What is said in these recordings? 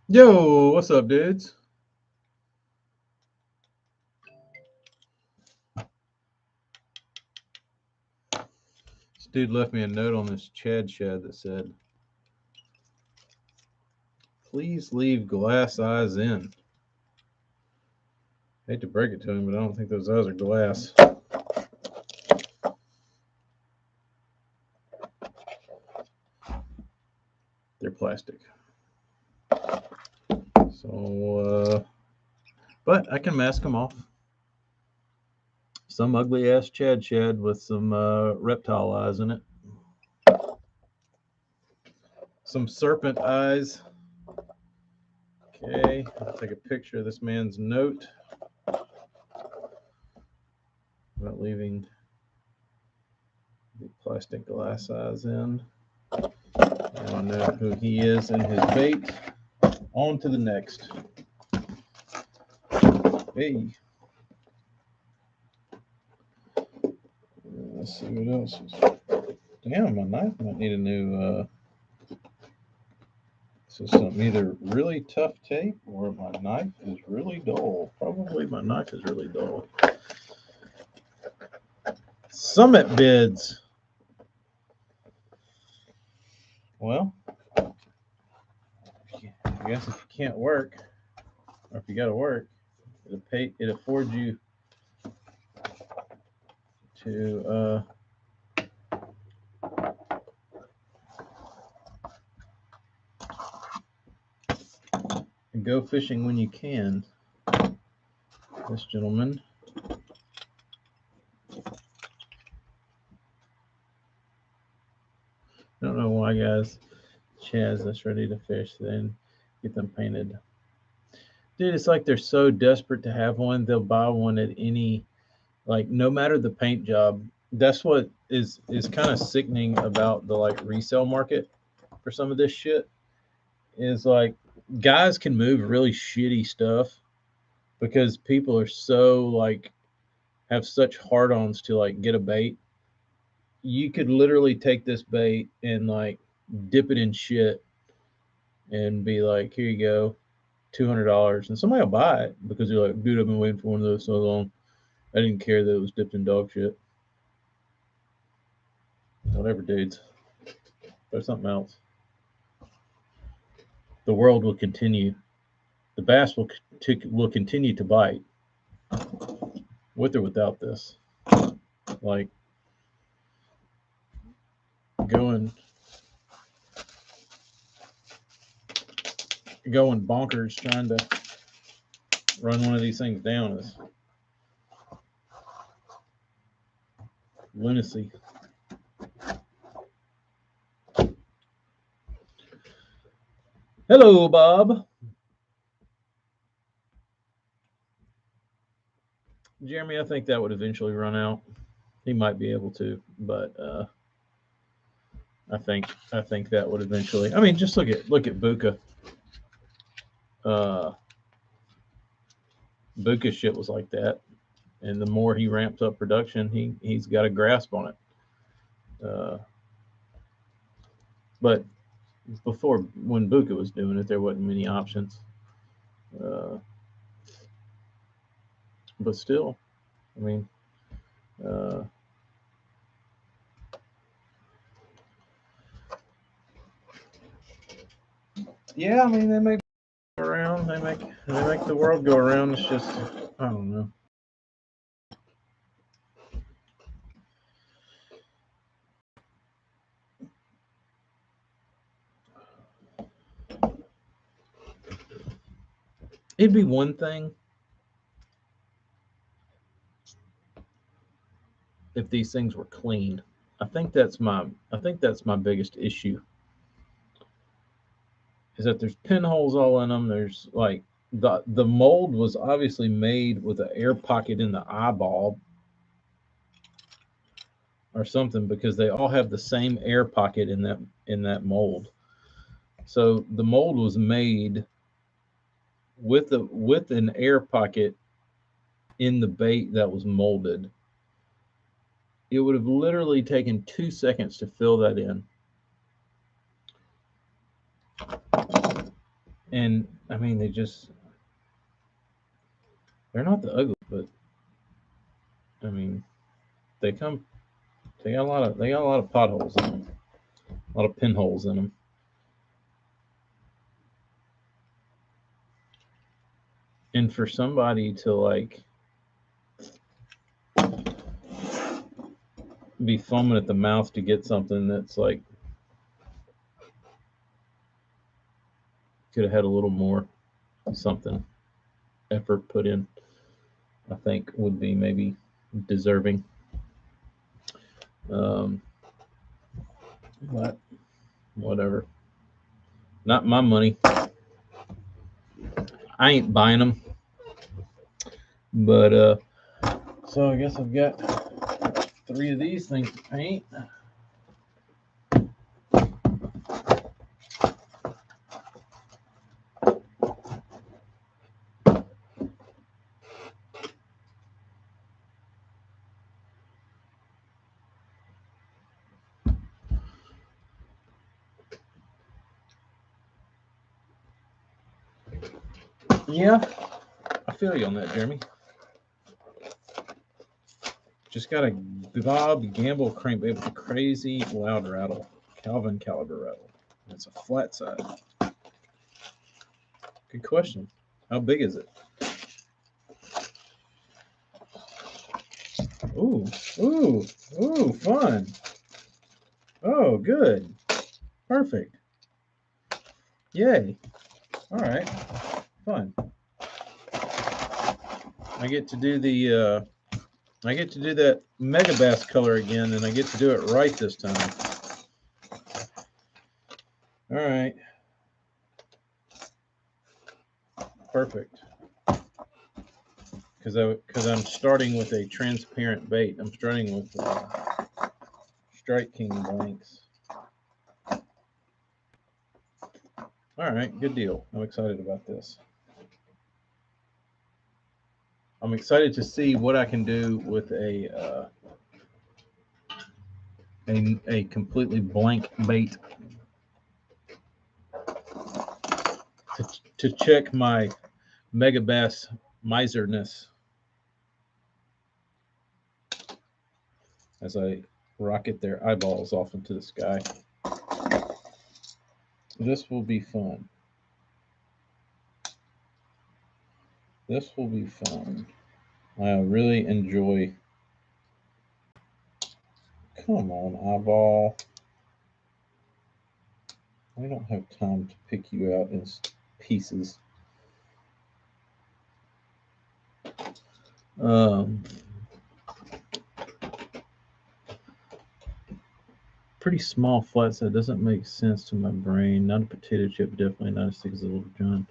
Yo, what's up, dudes? This dude left me a note on this Chad Shed that said, "Please leave glass eyes in." Hate to break it to him, but I don't think those eyes are glass. They're plastic. So, but I can mask them off. Some ugly ass Chad Shed with some reptile eyes in it. Some serpent eyes. Okay, I'll take a picture of this man's note about leaving the plastic glass eyes in. Now I know who he is and his bait. On to the next. Hey. Let's see what else is. Damn, my knife might need a new. So some either really tough tape or my knife is really dull. Probably my knife is really dull. Summit bids. Well, I guess if you can't work, or if you got to work, it affords you to go fishing when you can. This gentleman. I don't know why, guys. Chaz that's ready to fish, then get them painted. Dude, it's like they're so desperate to have one, they'll buy one at any, like, no matter the paint job. That's what is kind of sickening about the like resale market for some of this shit. Is like guys can move really shitty stuff because people are so like have such hard-ons to like get a bait. You could literally take this bait and like dip it in shit and be like, here you go, $200, and somebody will buy it because you're like, dude, I've been waiting for one of those so long. I didn't care that it was dipped in dog shit. Whatever, dudes. There's something else. The world will continue. The bass will continue to bite, with or without this. Like going going bonkers trying to run one of these things down is lunacy. Hello, Bob. Jeremy, I think that would eventually run out. He might be able to, but I think that would eventually. I mean, just look at Buka. Uh, Buka shit was like that, and the more he ramps up production, he's got a grasp on it. But before, when Buka was doing it, there wasn't many options. Uh, but still, I mean, uh, yeah, I mean, they make around, they make the world go around. It's just, I don't know. It'd be one thing if these things were cleaned. I think that's my biggest issue is that there's pinholes all in them. There's like the mold was obviously made with an air pocket in the eyeball or something because they all have the same air pocket in that mold. So the mold was made with an air pocket in the bait that was molded. It would have literally taken 2 seconds to fill that in. And I mean, they're not the ugly, but I mean, they got a lot of potholes in them, a lot of pinholes in them. And for somebody to like be foaming at the mouth to get something that's like could have had a little more something effort put in, I think would be maybe deserving. Um, but whatever. Not my money. I ain't buying them. But so I guess I've got 3 of these things to paint. Yeah, I feel you on that, Jeremy. Just got a Bob Gamble crankbait with a crazy loud rattle, Calvin caliber rattle. It's a flat side. Good question. How big is it? Ooh, ooh, ooh, fun. Oh, good. Perfect. Yay. All right. Fun. I get to do that Megabass color again, and I get to do it right this time. All right. Perfect. Because I'm starting with a transparent bait. I'm starting with Strike King blanks. All right, good deal. I'm excited about this. I'm excited to see what I can do with a completely blank bait to check my Megabass miserness as I rocket their eyeballs off into the sky. This will be fun. This will be fun. I really enjoy. Come on, eyeball. I don't have time to pick you out in pieces. Pretty small flat set doesn't make sense to my brain. Not a potato chip, definitely not as thick as a Little John.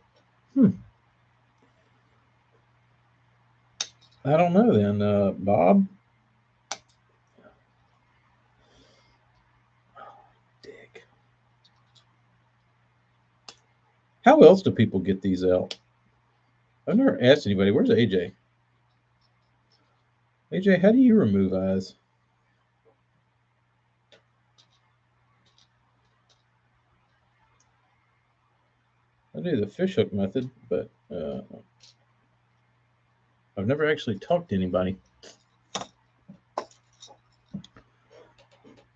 I don't know then, Bob. Dick. How else do people get these out? I've never asked anybody. Where's AJ? AJ, how do you remove eyes? I do the fishhook method, but I've never actually talked to anybody.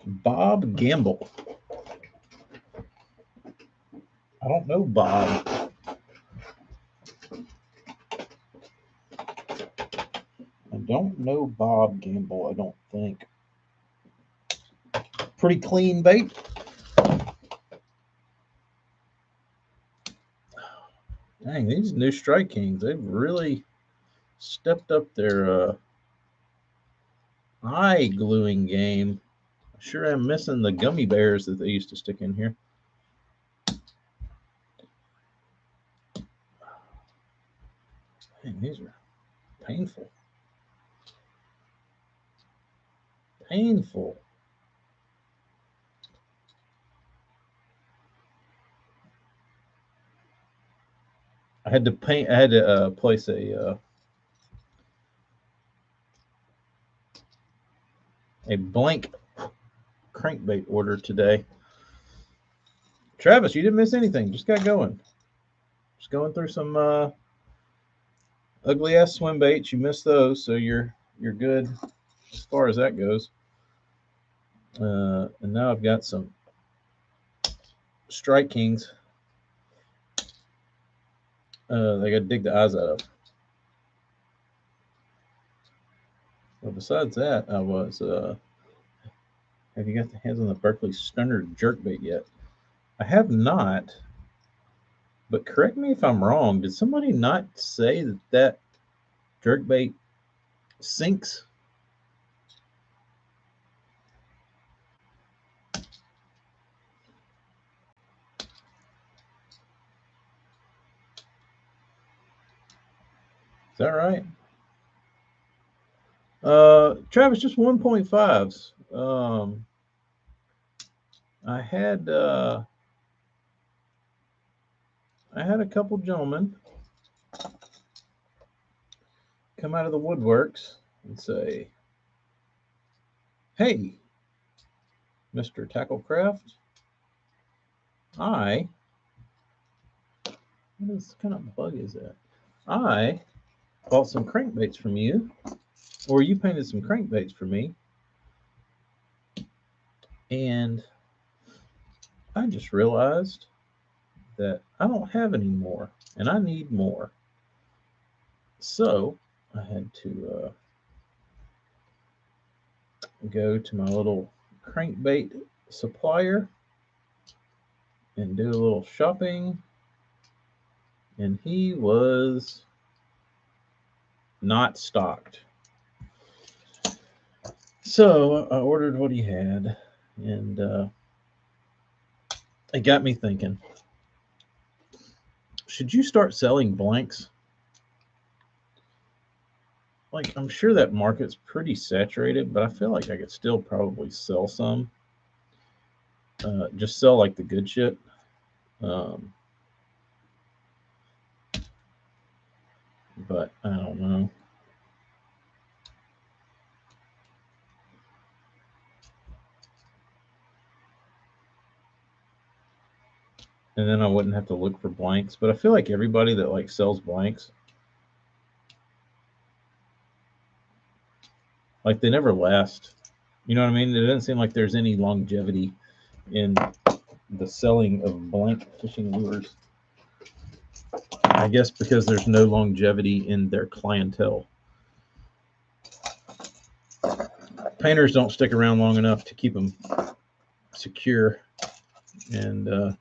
Bob Gamble. I don't know Bob. I don't know Bob Gamble, I don't think. Pretty clean bait. Dang, these new Strike Kings, they've really stepped up their eye gluing game. I sure am missing the gummy bears that they used to stick in here. Dang, these are painful. Painful. I had to place a blank crankbait order today. Travis, you didn't miss anything. Just got going. Just going through some ugly ass swim baits. You missed those, so you're good as far as that goes. And now I've got some Strike Kings. They got to dig the eyes out of. Well, besides that, I was. Have you got the hands on the Berkley Stunner jerkbait yet? I have not. But correct me if I'm wrong. Did somebody not say that jerkbait sinks? Is that right? Travis, just 1.5s. I had a couple gentlemen come out of the woodworks and say, "Hey, Mr. Tacklecraft, what kind of bug is that? I bought some crankbaits from you, or you painted some crankbaits for me, and I just realized that I don't have any more, and I need more. So I had to go to my little crankbait supplier and do a little shopping, and he was not stocked. So I ordered what he had, and it got me thinking, should you start selling blanks? Like, I'm sure that market's pretty saturated, but I feel like I could still probably sell some. Just sell like the good shit. But I don't know. And then I wouldn't have to look for blanks. But I feel like everybody that like sells blanks, like they never last. You know what I mean? It doesn't seem like there's any longevity in the selling of blank fishing lures. I guess because there's no longevity in their clientele. Painters don't stick around long enough to keep them secure, and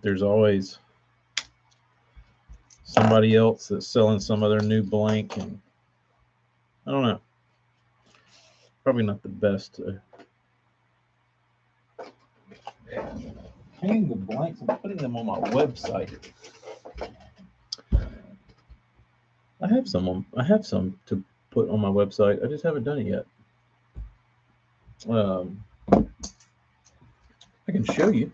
there's always somebody else that's selling some other new blank, and I don't know. Probably not the best. Hanging the blanks and putting them on my website. I have some to put on my website. I just haven't done it yet. I can show you.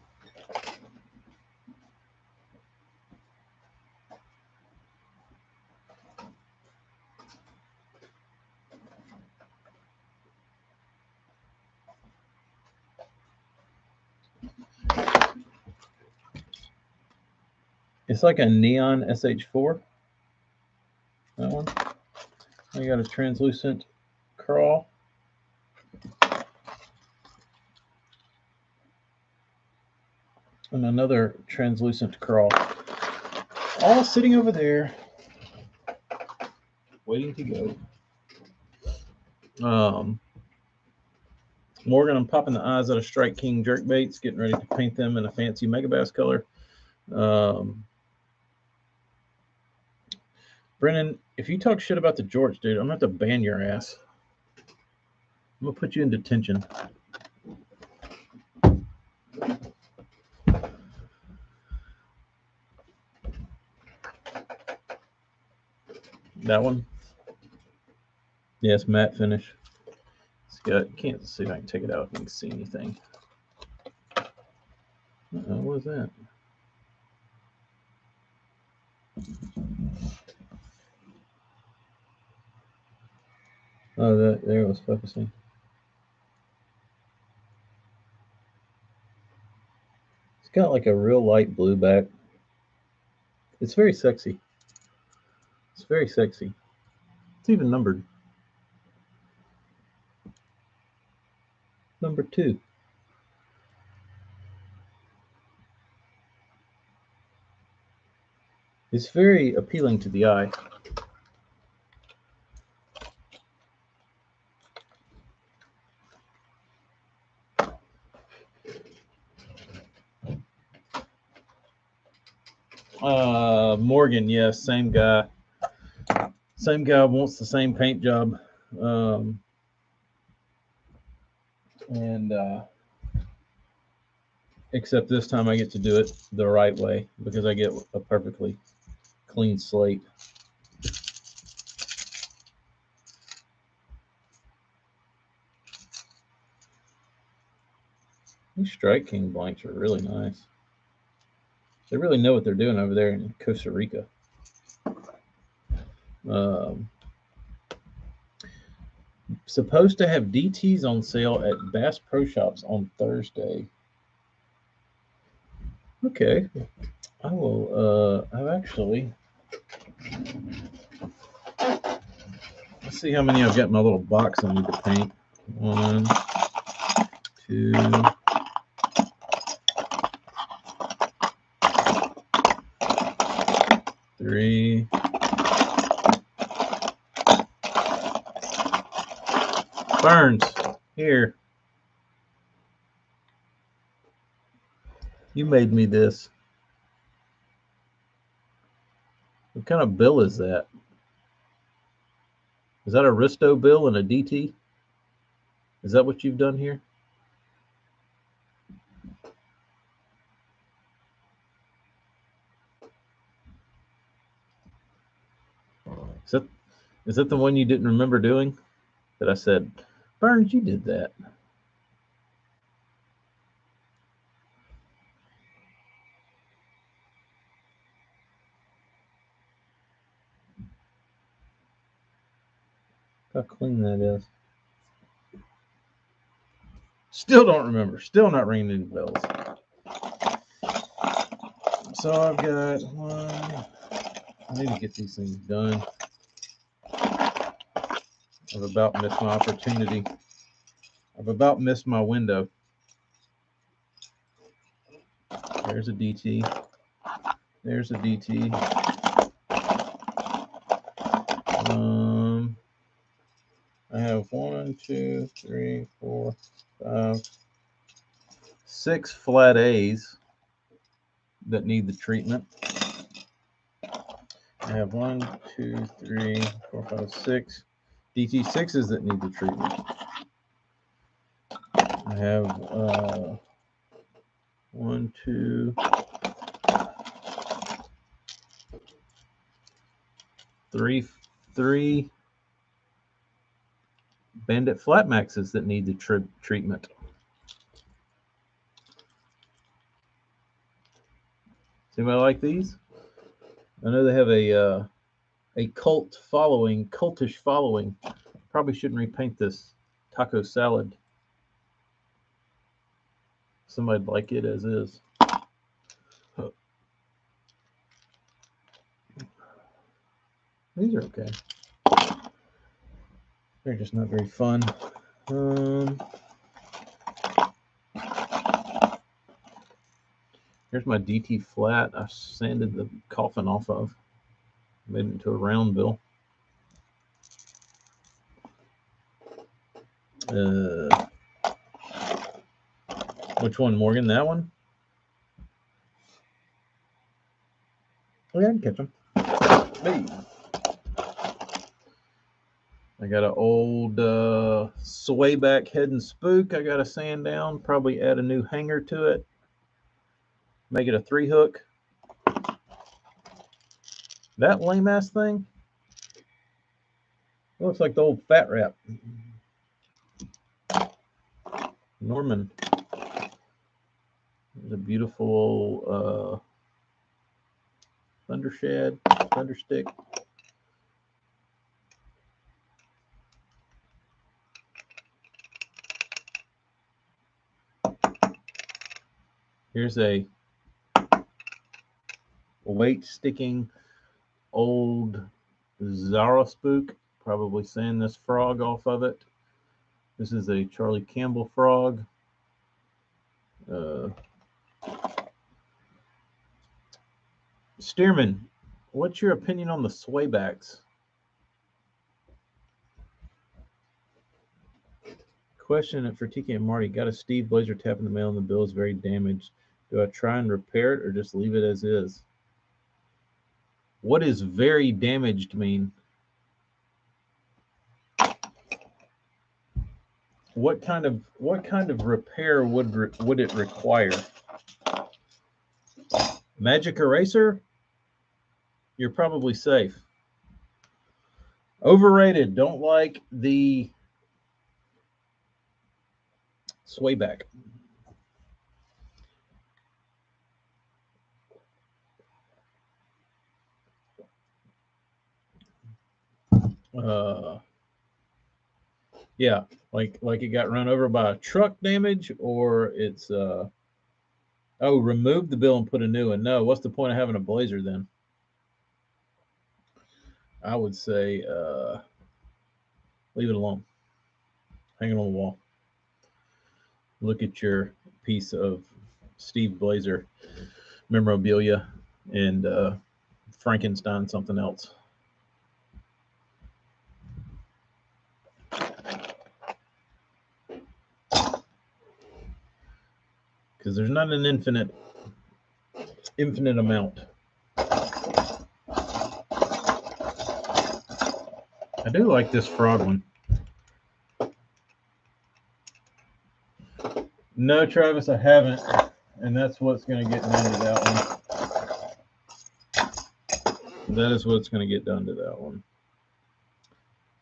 It's like a neon SH4. That one. I got a translucent crawl. And another translucent crawl. All sitting over there, waiting to go. Morgan, I'm popping the eyes out of Strike King jerkbaits, getting ready to paint them in a fancy Megabass color. Brennan, if you talk shit about the George, dude, I'm going to have to ban your ass. I'm going to put you in detention. That one? Yes, matte finish. It's got, can't see if I can take it out if you can see anything. What was that? Oh, there it was focusing. got like a real light blue back. It's very sexy. It's very sexy. It's even numbered. Number 2. It's very appealing to the eye. Morgan, yes, same guy. Same guy wants the same paint job. And except this time I get to do it the right way because I get a perfectly clean slate. These Strike King blanks are really nice. They really know what they're doing over there in Costa Rica. Supposed to have DTs on sale at Bass Pro Shops on Thursday. Okay. I will, I've actually, let's see how many I've got in my little box I need to paint. 1, 2, 3. Burns, here. You made me this. What kind of bill is that? Is that a Risto bill and a DT? Is that what you've done here? Is that the one you didn't remember doing? That I said, Burns, you did that. Look how clean that is. Still don't remember. Still not ringing any bells. So I've got 1. I need to get these things done. I've about missed my opportunity. I've about missed my window. There's a DT. There's a DT. I have 1, 2, 3, 4, 5, 6 flat A's that need the treatment. I have 1, 2, 3, 4, 5, 6 DT6s that need the treatment. I have 1, 2, 3 Bandit Flat Maxes that need the treatment. Does anybody like these? I know they have a cultish following. Probably shouldn't repaint this taco salad. Somebody'd like it as is. These are okay. They're just not very fun. Here's my DT flat. I sanded the coffin off of. Made it into a round bill. Which one, Morgan? That one? Okay, I can catch them. Hey. I got an old swayback head and spook. I got to sand down. Probably add a new hanger to it. Make it a 3-hook. That lame ass thing. It looks like the old fat wrap. Norman. There's a beautiful thunderstick. Here's a weight sticking old Zara spook, probably saying this frog off of it. This is a Charlie Campbell frog. Stearman, what's your opinion on the swaybacks? Question for TK and Marty. Got a Steve Blazer tap in the mail and the bill is very damaged. Do I try and repair it or just leave it as is? What does very damaged mean? What kind of repair would it require? Magic eraser? You're probably safe. Overrated. Don't like the swayback. Yeah, like it got run over by a truck damage, or it's remove the bill and put a new one. No, what's the point of having a Blazer then? I would say leave it alone. Hang it on the wall. Look at your piece of Steve Blazer memorabilia and Frankenstein something else. Because there's not an infinite amount. I do like this frog one. No, Travis, I haven't. And that's what's going to get done to that one. That is what's going to get done to that one.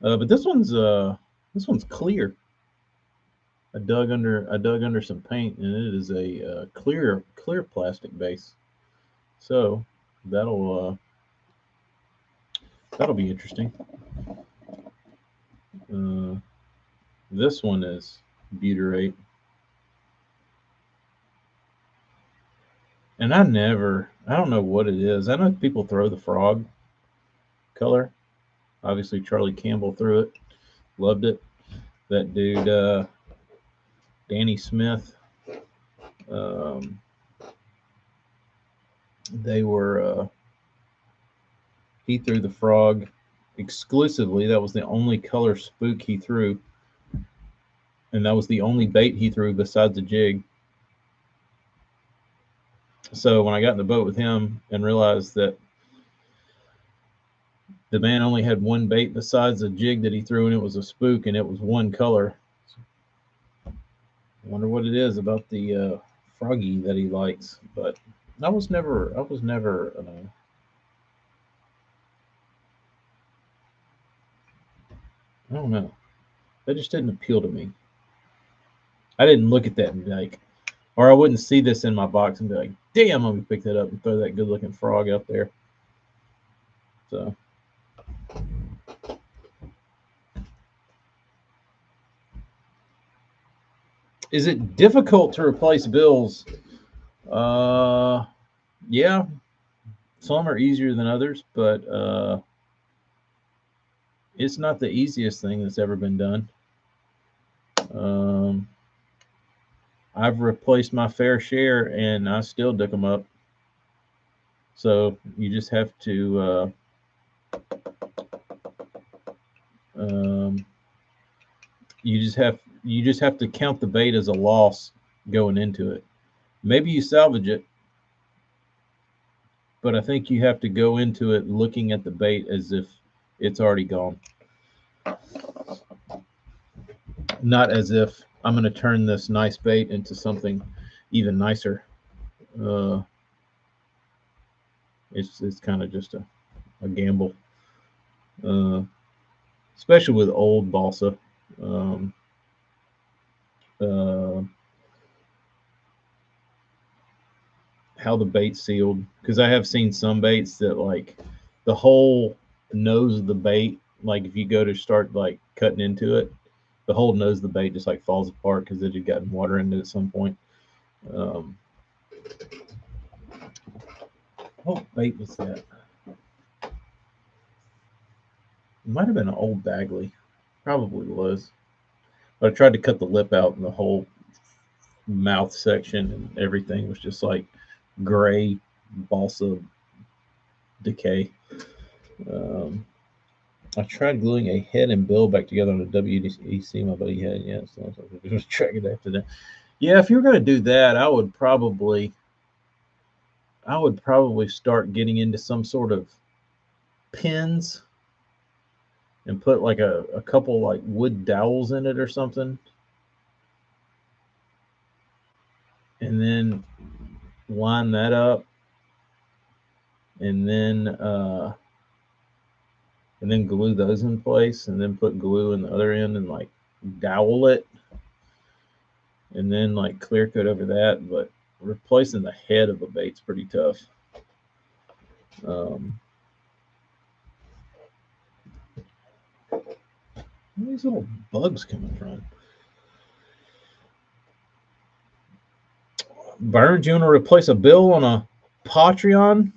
But this one's clear. I dug under some paint, and it is a clear plastic base. So that'll be interesting. This one is butyrate. And I don't know what it is. I know people throw the frog color. Obviously, Charlie Campbell threw it. Loved it. That dude, Danny Smith, he threw the frog exclusively. That was the only color spook he threw. And that was the only bait he threw besides a jig. So when I got in the boat with him and realized that the man only had one bait besides a jig that he threw, and it was a spook, and it was one color. I wonder what it is about the froggy that he likes. But I was never. I don't know. That just didn't appeal to me. I didn't look at that and be like, or I wouldn't see this in my box and be like, damn, I'm going to pick that up and throw that good looking frog out there. So. Is it difficult to replace bills? Yeah. Some are easier than others, but it's not the easiest thing that's ever been done. I've replaced my fair share, and I still dick them up. So you just have to you just have to count the bait as a loss going into it. Maybe you salvage it, but I think you have to go into it looking at the bait as if it's already gone. Not as if I'm going to turn this nice bait into something even nicer. It's kind of just a gamble, especially with old balsa. How the bait's sealed, because I have seen some baits that like the whole nose of the bait, like if you go to start like cutting into it, the whole nose of the bait just like falls apart because it had gotten water in it at some point. What bait was that? It might have been an old Bagley. Probably was. But I tried to cut the lip out and the whole mouth section and everything was just like gray balsa decay. Um, I tried gluing a head and bill back together on a WEC my buddy had. Yeah, so I was tracking after that. Yeah, if you were going to do that, I would probably start getting into some sort of pins and put like a couple like wood dowels in it or something, and then line that up, and then uh, and then glue those in place, and then put glue in the other end and like dowel it, and then like clear coat over that. But replacing the head of a bait's pretty tough. Um, where are these little bugs coming from? Burns, you want to replace a bill on a Patreon?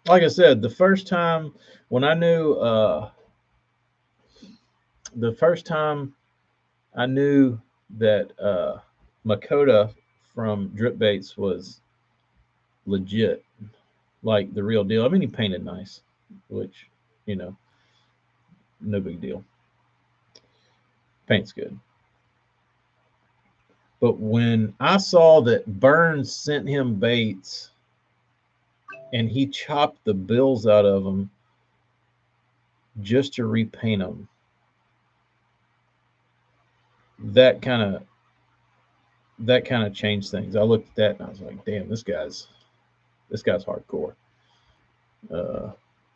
Like I said, the first time when I knew, the first time I knew that Makota from Drip Baits was legit, like the real deal. I mean, he painted nice, which, you know, no big deal. Paint's good. But when I saw that Burns sent him baits and he chopped the bills out of them just to repaint them, that kind of changed things. I looked at that and I was like, damn, this guy's hardcore. Uh,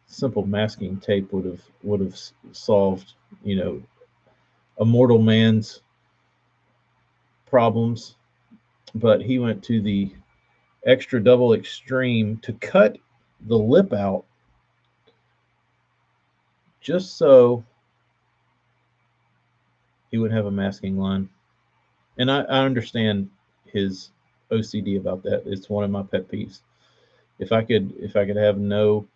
Simple masking tape would have solved, you know, a mortal man's problems, but he went to the extra double extreme to cut the lip out just so he would have a masking line. And I understand his OCD about that. It's one of my pet peeves. If I could have no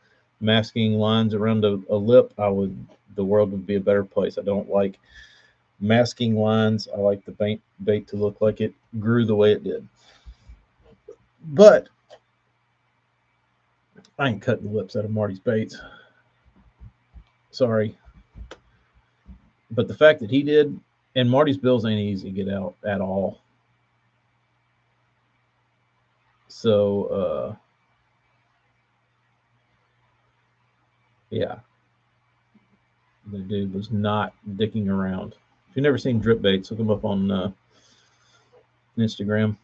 masking lines around a lip, the world would be a better place. I don't like masking lines. I like the bait to look like it grew the way it did. But I ain't cutting the lips out of Marty's baits. Sorry. But the fact that he did, and Marty's bills ain't easy to get out at all. So yeah, the dude was not dicking around. If you've never seen Drip Baits, look them up on Instagram.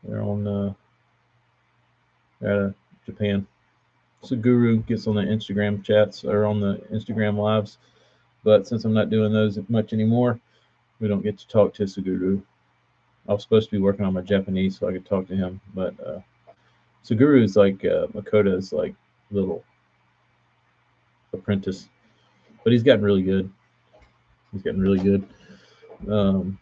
They're on out of Japan. Suguru gets on the Instagram chats or on the Instagram lives, but since I'm not doing those much anymore, we don't get to talk to Suguru. I was supposed to be working on my Japanese so I could talk to him, but Suguru is like Makota's like little apprentice, but he's gotten really good. He's gotten really good. Um,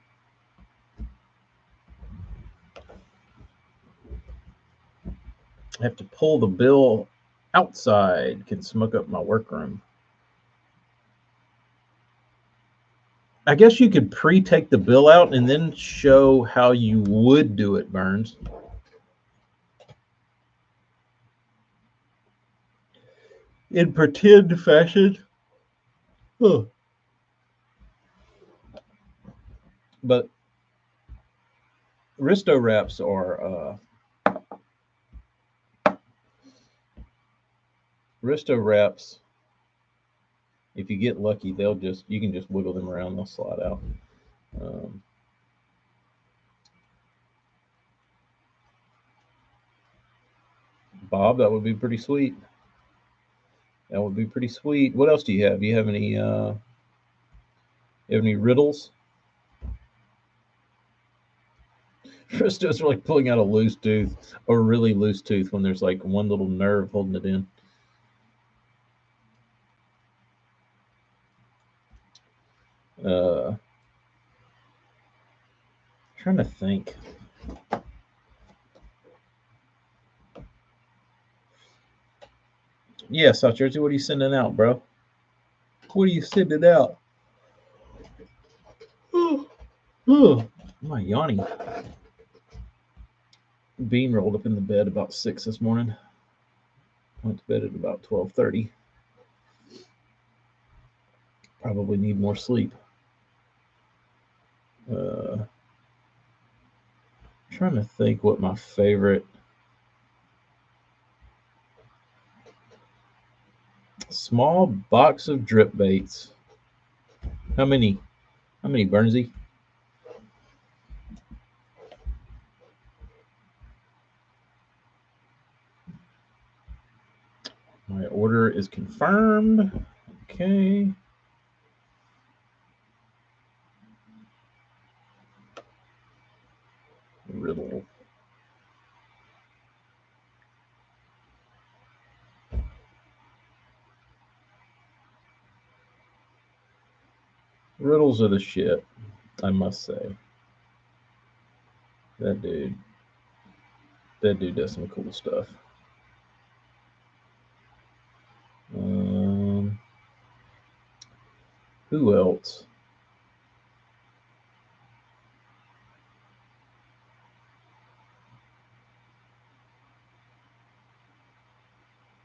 I have to pull the bill outside. Can smoke up my workroom. I guess you could pre-take the bill out and then show how you would do it, Burns. In pretend fashion. Huh. But Risto wraps are Risto wraps. If you get lucky, you can just wiggle them around, they'll slide out. Um, Bob, that would be pretty sweet. That would be pretty sweet. What else do you have? Do you have any riddles? Risto's like pulling out a loose tooth, or a really loose tooth when there's like one little nerve holding it in. Trying to think. Yeah, South Jersey, what are you sending out, bro? What are you sending out? Oh, my yawning. Bean rolled up in the bed about 6 this morning. Went to bed at about 12:30. Probably need more sleep. Trying to think what my favorite small box of drip baits. How many? How many, Burnsy? My order is confirmed. Okay. Riddle. Riddles are the shit, I must say. That dude does some cool stuff. Who else?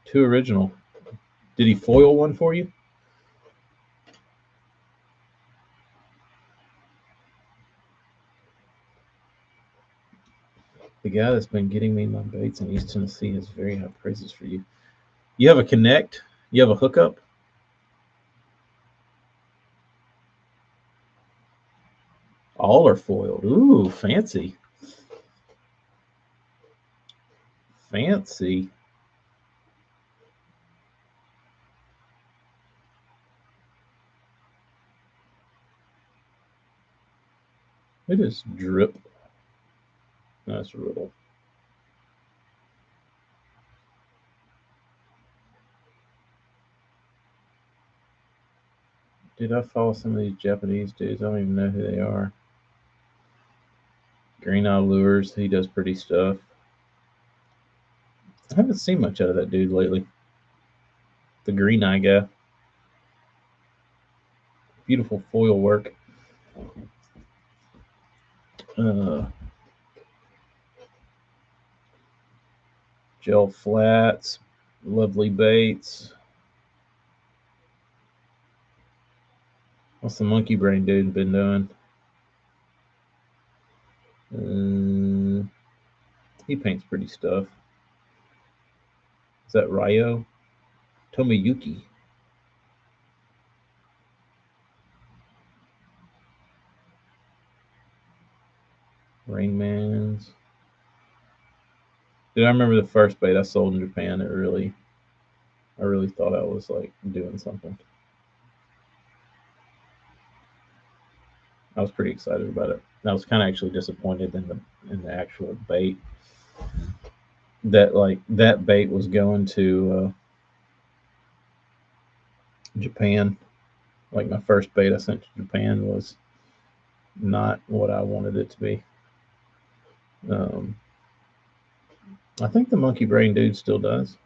Too original. Did he foil one for you? The guy that's been getting me my baits in East Tennessee has very high praises for you. You have a connect? You have a hookup? All are foiled. Ooh, fancy. Fancy. It is drip. Nice riddle. Dude, I follow some of these Japanese dudes. I don't even know who they are. Green Eye Lures. He does pretty stuff. I haven't seen much out of that dude lately. The Green Eye guy. Beautiful foil work. Gel flats. Lovely baits. What's the monkey brain dude been doing? He paints pretty stuff. Is that Ryo? Tomiyuki. Rainmans. Dude, I remember the first bait I sold in Japan. I really thought I was like doing something. I was pretty excited about it. I was kind of actually disappointed in the actual bait. That bait was going to Japan. Like my first bait I sent to Japan was not what I wanted it to be. I think the monkey brain dude still does.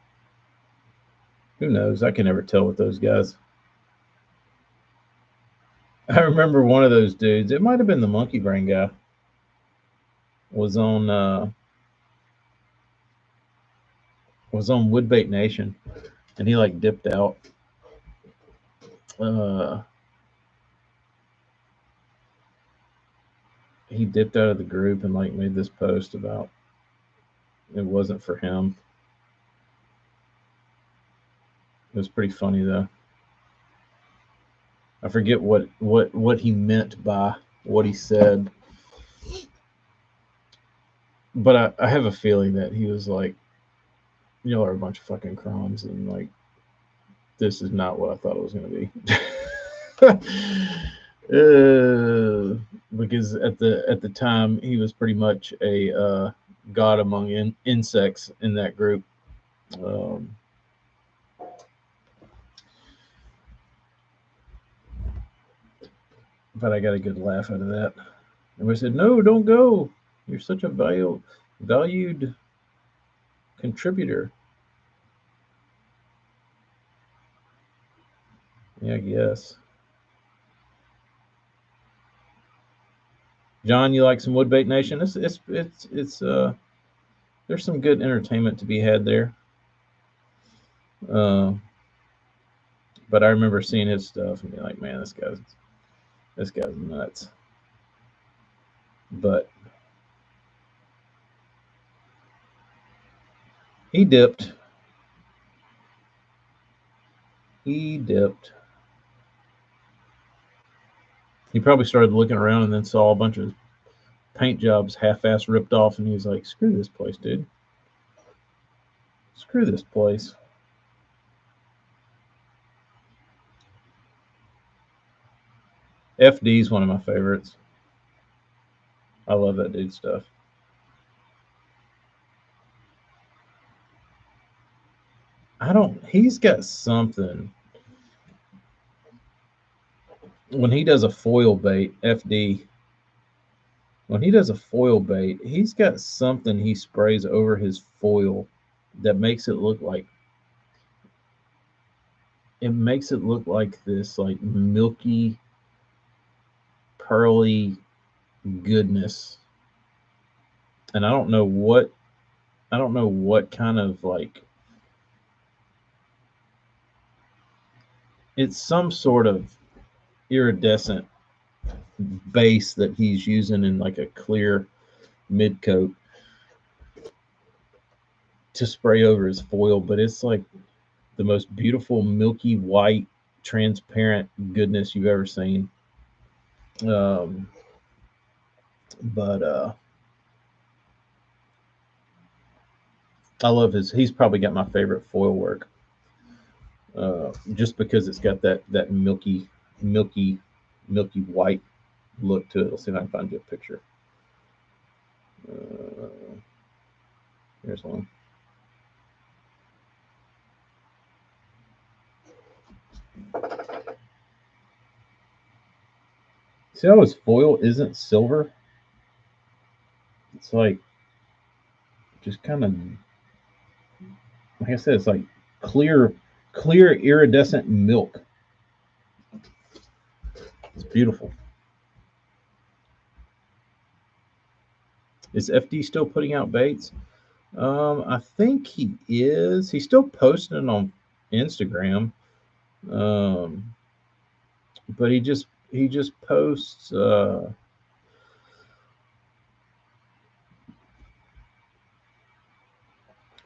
Who knows? I can never tell with those guys. I remember one of those dudes. It might have been the monkey brain guy. Was on Woodbait Nation, and he like dipped out. He dipped out of the group and like made this post about it wasn't for him. It was pretty funny though. I forget what he meant by what he said, but I have a feeling that he was like, "Y'all are a bunch of fucking crumbs," and like, this is not what I thought it was going to be. Because at the time he was pretty much a god among insects in that group. But I got a good laugh out of that. And we said, no, don't go. You're such a valued contributor. Yeah, I guess. John, you like some Woodbait Nation? It's there's some good entertainment to be had there. Uh, but I remember seeing his stuff and being like, man, this guy's nuts. But he dipped. He dipped. He probably started looking around and then saw a bunch of paint jobs half-ass ripped off, and he was like, screw this place, dude. Screw this place. FD is one of my favorites. I love that dude's stuff. He's got something. When he does a foil bait, FD, when he does a foil bait, he's got something he sprays over his foil that makes it look like this like milky, pearly goodness. And I don't know what kind of like, it's some sort of iridescent base that he's using in like a clear mid coat to spray over his foil, but it's like the most beautiful milky white transparent goodness you've ever seen. But I love he's probably got my favorite foil work, just because it's got that milky white look to it. Let's see if I can find you a picture. Here's one. See how his foil isn't silver? It's like just kind of, like I said, it's like clear iridescent milk. It's beautiful. Is FD still putting out baits? I think he is. He's still posting on Instagram, but he just posts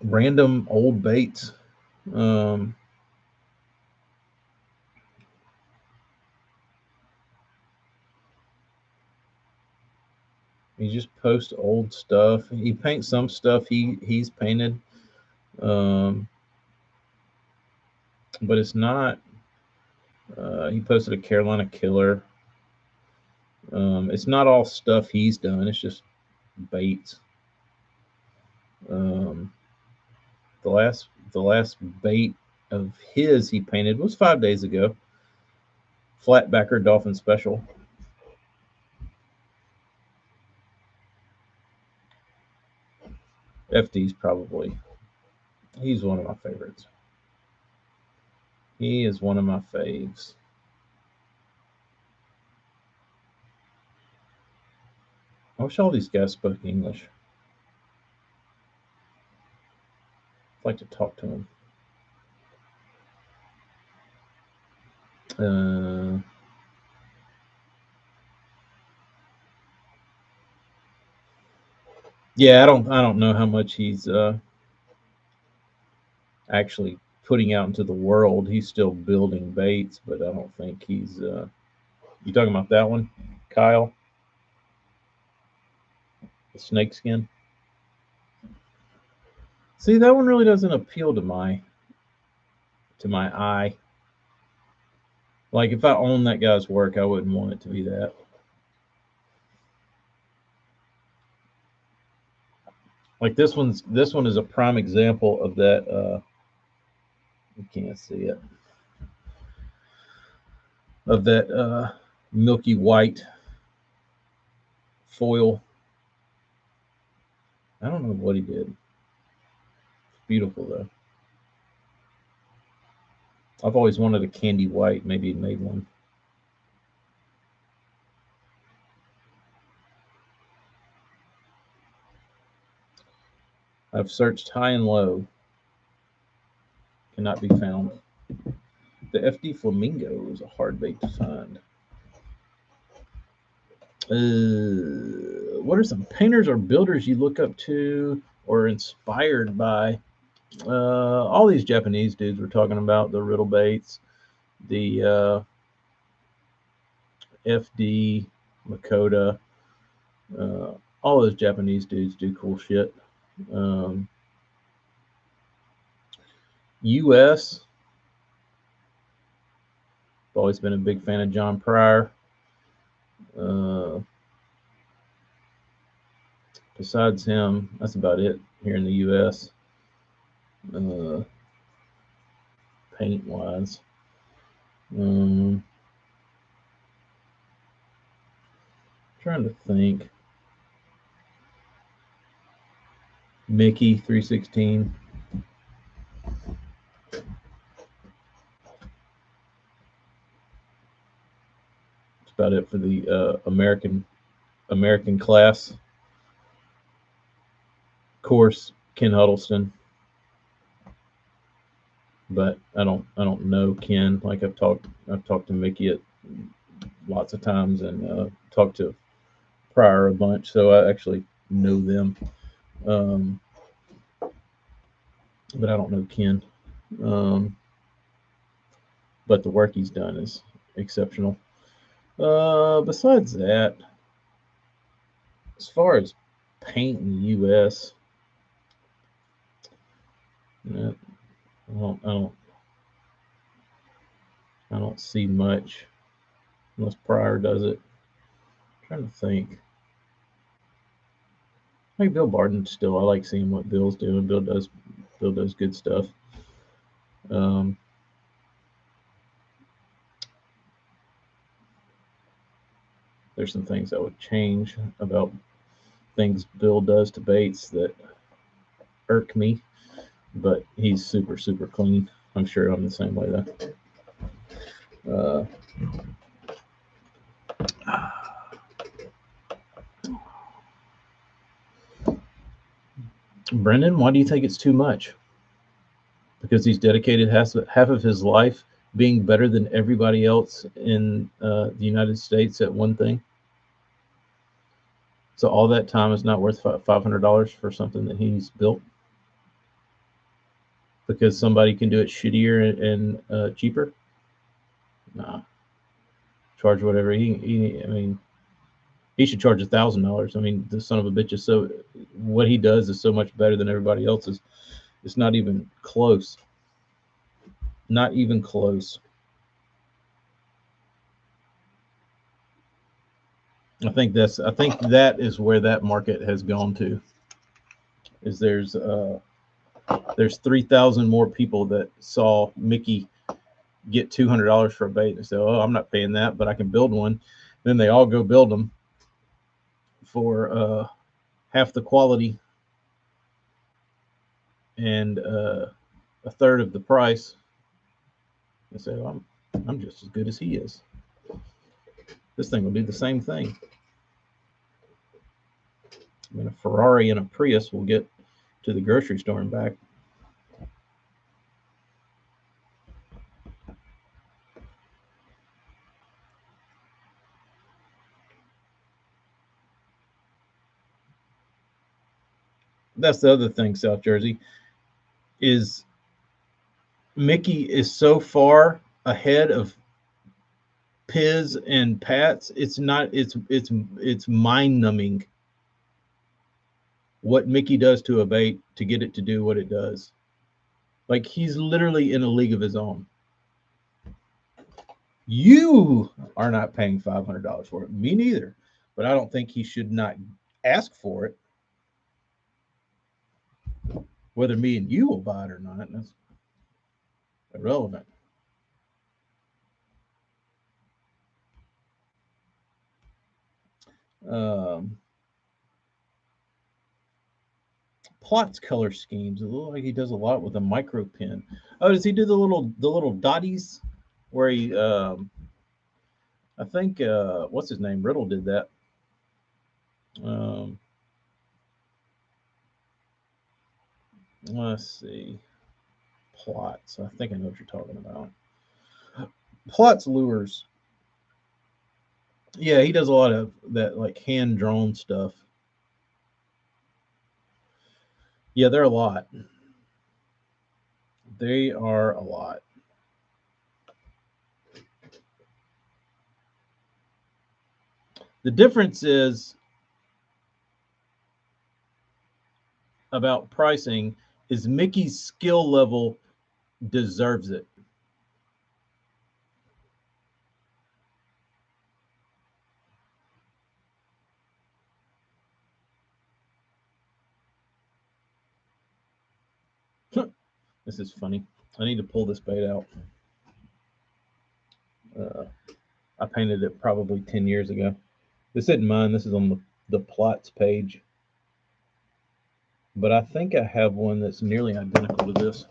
random old baits. He just posts old stuff. He paints some stuff he's painted, but it's not. He posted a Carolina Killer. It's not all stuff he's done. It's just baits. The last bait of his he painted was 5 days ago. Flatbacker Dolphin Special. FD's probably, he's one of my favorites. He is one of my faves. I wish all these guys spoke English. I'd like to talk to them. Yeah, I don't know how much he's actually putting out into the world. He's still building baits, but I don't think he's. You talking about that one, Kyle? The snakeskin. See, that one really doesn't appeal to my eye. Like if I owned that guy's work, I wouldn't want it to be that. Like this one is a prime example of that. You can't see it. Of that milky white foil. I don't know what he did. It's beautiful though. I've always wanted a candy white. Maybe he made one. I've searched high and low. Cannot be found. The FD Flamingo is a hard bait to find. What are some painters or builders you look up to or inspired by? All these Japanese dudes we're talking about, the Riddle Baits, the FD, Makoto, all those Japanese dudes do cool shit. US, I've always been a big fan of John Pryor. Besides him, that's about it here in the US. Paint wise. Trying to think. Mickey 316. That's about it for the American class. Of course, Ken Huddleston. But I don't know Ken. Like I've talked to Mickey at lots of times and talked to Pryor a bunch, so I actually know them. But I don't know Ken. But the work he's done is exceptional. Besides that, as far as paint in the U.S., I don't see much unless Pryor does it. I'm trying to think. Like Bill Barton still. I like seeing what Bill's doing. Bill does good stuff. There's some things I would change about things Bill does to baits that irk me, but he's super clean. I'm sure I'm the same way though. Brendan, why do you think it's too much? Because he's dedicated half of his life being better than everybody else in the United States at one thing. So all that time is not worth $500 for something that he's built because somebody can do it shittier and cheaper. Nah, charge whatever I mean, he should charge $1,000. I mean, the son of a bitch is so. What he does is so much better than everybody else's. It's not even close. Not even close. I think that is where that market has gone to. Is there's 3,000 more people that saw Mickey get $200 for a bait and say, "Oh, I'm not paying that, but I can build one." Then they all go build them for half the quality and a third of the price. And say, oh, I'm just as good as he is. This thing will do the same thing. I mean, a Ferrari and a Prius will get to the grocery store and back. That's the other thing, South Jersey, is Mickey is so far ahead of Piz and Pats. It's mind numbing what Mickey does to a bait to get it to do what it does. Like he's literally in a league of his own. You are not paying $500 for it. Me neither. But I don't think he should not ask for it. Whether me and you will buy it or not, that's irrelevant. Um, plots color schemes. It looks like he does a lot with a micro pen. Oh, does he do the little dotties where he I think what's his name? Riddle did that. Um, let's see. Plots. I think I know what you're talking about. Plots lures. Yeah, he does a lot of that like hand drawn stuff. Yeah, they're a lot. They are a lot. The difference is about pricing is Mickey's skill level deserves it. This is funny. I need to pull this bait out. Uh, I painted it probably 10 years ago. This isn't mine. This is on the plots page. But I think I have one that's nearly identical to this.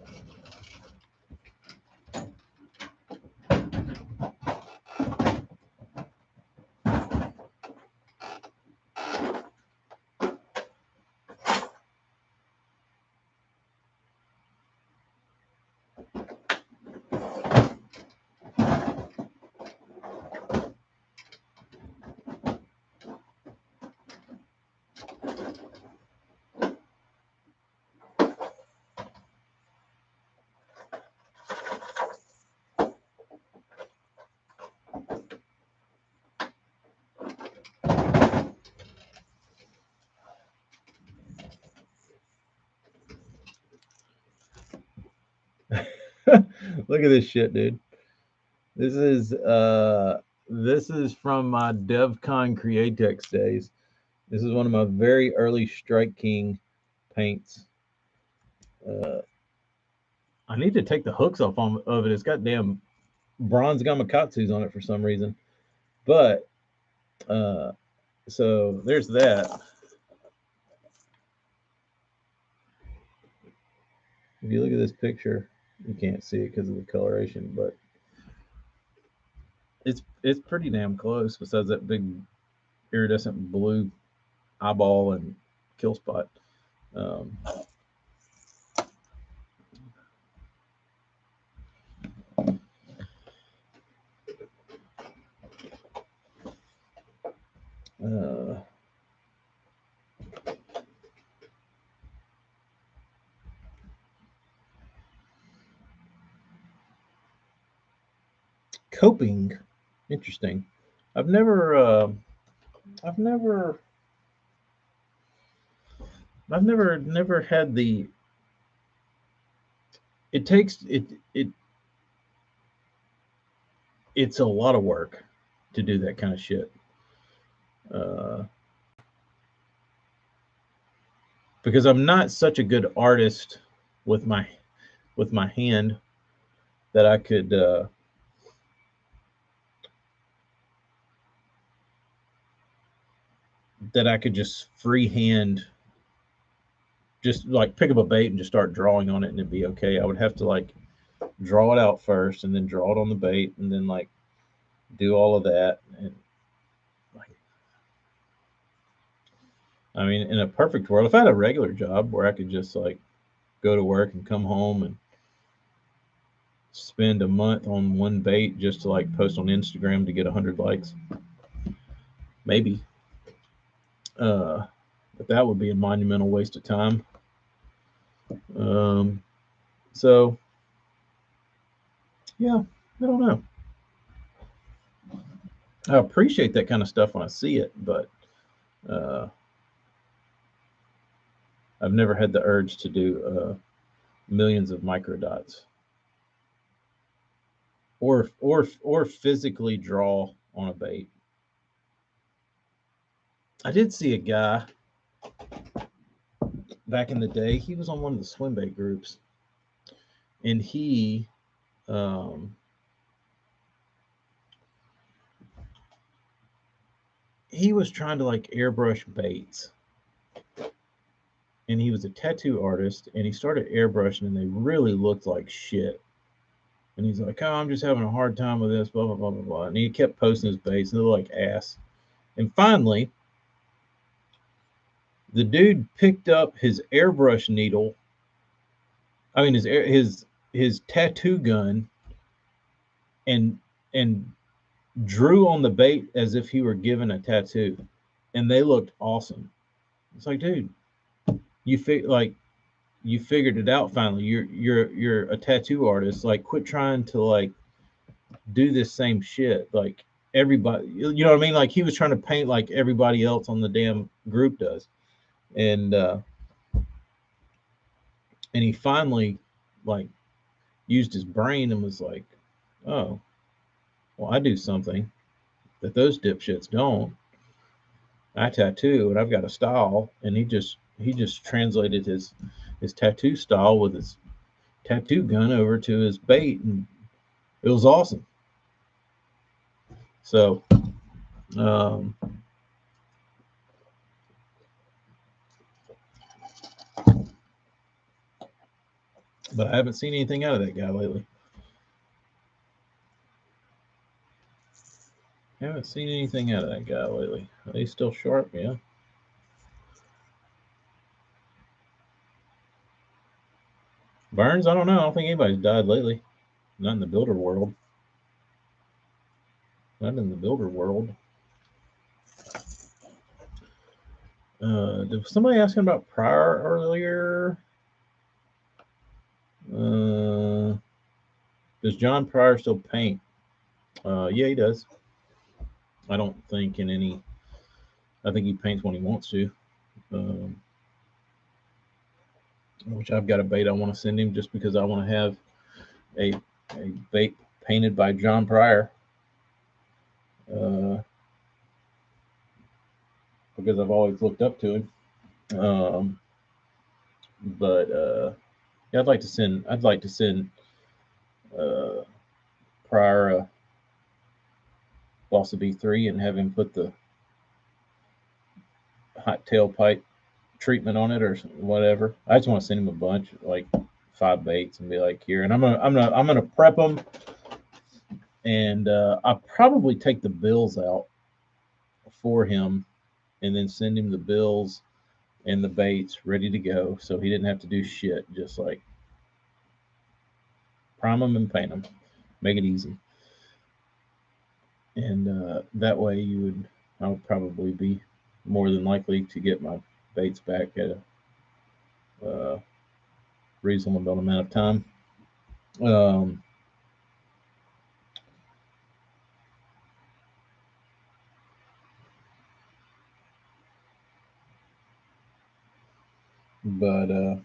Look at this shit, dude. This is from my DevCon Createx days. This is one of my very early Strike King paints. Uh, I need to take the hooks off of it. It's got damn bronze gamakatsus on it for some reason. But uh, so there's that. If you look at this picture, you can't see it because of the coloration, but it's pretty damn close. Besides that big iridescent blue eyeball and kill spot. Um, uh, coping, interesting. I've never, I've never, never had the. It takes it. It's a lot of work to do that kind of shit. Uh, because I'm not such a good artist with my hand that I could just freehand just like pick up a bait and just start drawing on it and it'd be okay. I would have to like draw it out first and then draw it on the bait and then like do all of that and like I mean in a perfect world if I had a regular job where I could just like go to work and come home and spend a month on one bait just to like post on Instagram to get 100 likes maybe but that would be a monumental waste of time um so yeah I don't know I appreciate that kind of stuff when I see it but uh I've never had the urge to do millions of microdots or physically draw on a bait. I did see a guy back in the day. He was on one of the swim bait groups, and um, he was trying to like airbrush baits, and he was a tattoo artist, and he started airbrushing, and they really looked like shit. And he's like, "Oh, I'm just having a hard time with this, blah blah blah blah blah." And he kept posting his baits, and they looked like ass. And finally, the dude picked up his airbrush needle. I mean, his tattoo gun, and and drew on the bait as if he were given a tattoo, and they looked awesome. It's like, dude, like you figured it out finally. You're a tattoo artist. Like, quit trying to like do this same shit. Like everybody, you know what I mean? Like he was trying to paint like everybody else on the damn group does, and he finally like used his brain and was like, oh, well, I do something that those dipshits don't. I tattoo and I've got a style, and he just translated his tattoo style with his tattoo gun over to his bait, and it was awesome. So, um, but I haven't seen anything out of that guy lately. Haven't seen anything out of that guy lately. He's still sharp, yeah. Burns, I don't know. I don't think anybody's died lately. Not in the builder world. Not in the builder world. Did somebody asking about Pryor earlier? Does John Pryor still paint? Yeah, he does. I don't think in any. I think he paints when he wants to. Um, which I've got a bait I want to send him just because I want to have a bait painted by John Pryor. Uh, because I've always looked up to him. But yeah, I'd like to send. Uh, Pryor a Bossa B3 and have him put the hot tailpipe treatment on it or whatever. I just want to send him a bunch, like 5 baits, and be like, here. And I'm gonna prep them, and I'll probably take the bills out for him, and then send him the bills and the baits ready to go, so he didn't have to do shit. Just like prime them and paint them, make it easy, and that way I would probably be more than likely to get my baits back at a reasonable amount of time. Um, but I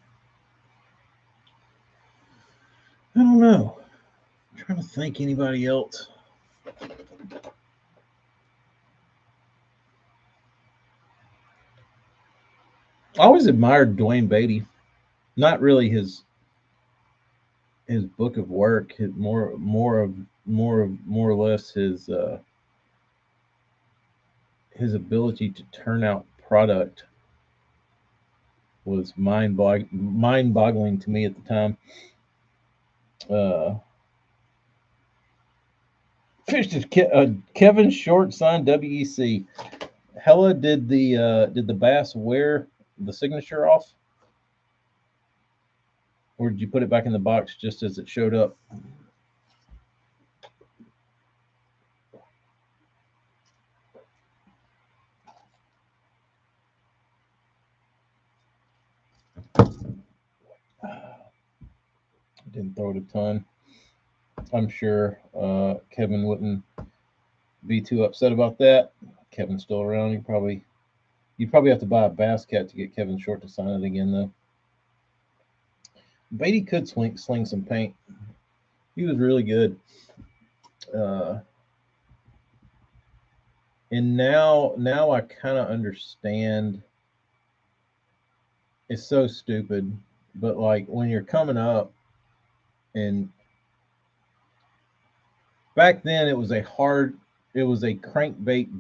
don't know. I'm trying to think anybody else. I always admired Dwayne Beatty. Not really his book of work. More or less his ability to turn out product was mind boggling to me at the time. Uh, Fished is Kevin Short signed WEC. Hella, did the bass wear the signature off, or did you put it back in the box just as it showed up? Didn't throw it a ton. I'm sure Kevin wouldn't be too upset about that. Kevin's still around. You'd probably have to buy a bass cat to get Kevin Short to sign it again, though. Beatty could sling some paint. He was really good. Uh, and now I kind of understand. It's so stupid, but like when you're coming up, and back then it was a crankbait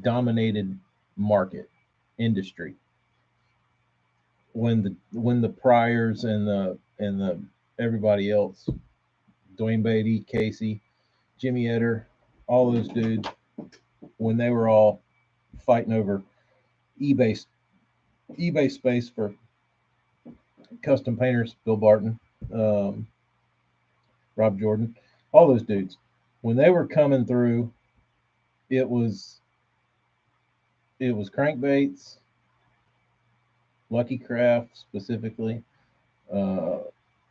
dominated market industry when the Pryors and the everybody else, Dwayne Beatty, Casey, Jimmy Etter, all those dudes, when they were all fighting over eBay eBay space for custom painters, Bill Barton, um, Rob Jordan, all those dudes, when they were coming through, it was crankbaits, Lucky Craft specifically. Uh,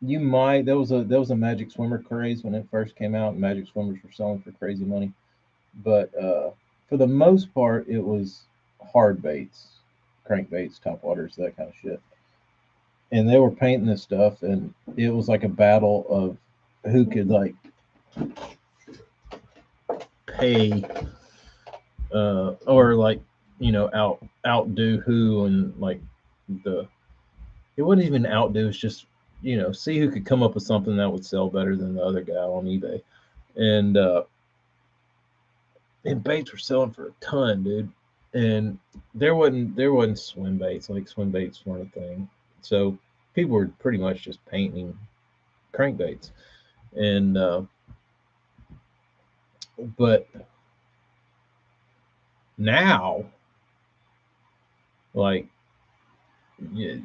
you might there was a Magic Swimmer craze when it first came out, and Magic Swimmers were selling for crazy money. But for the most part, it was hard baits, crankbaits, top waters, that kind of shit. And they were painting this stuff, and it was like a battle of who could like pay or like outdo who, and like the it wouldn't even outdo. It's just see who could come up with something that would sell better than the other guy on eBay. And baits were selling for a ton, dude. And there wasn't swim baits. Like swim baits weren't a thing. So people were pretty much just painting crankbaits. And but now, like, yeah,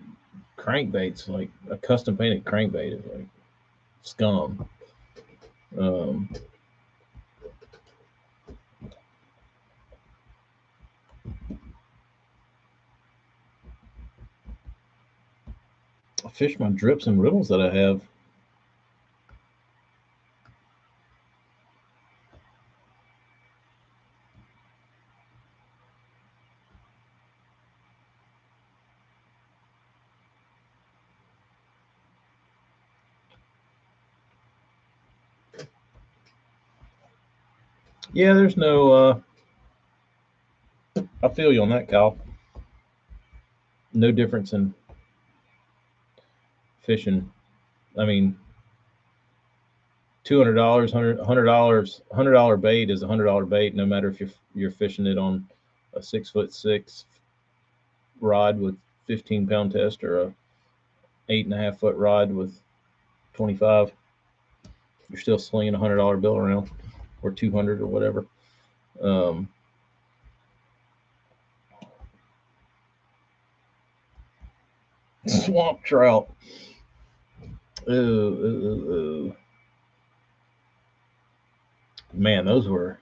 crankbaits, like a custom painted crankbait is like scum. Um, I fish my drips and riddles that I have. Yeah, there's no. I feel you on that, Kyle. No difference in fishing. I mean, $200, $100, $100 bait is $100 bait, no matter if you're fishing it on a 6'6" rod with 15-pound test or a 8.5 foot rod with 25. You're still slinging $100 bill around, or 200 or whatever. Um, Swamp trout. Ooh, ooh, ooh. Man, those were.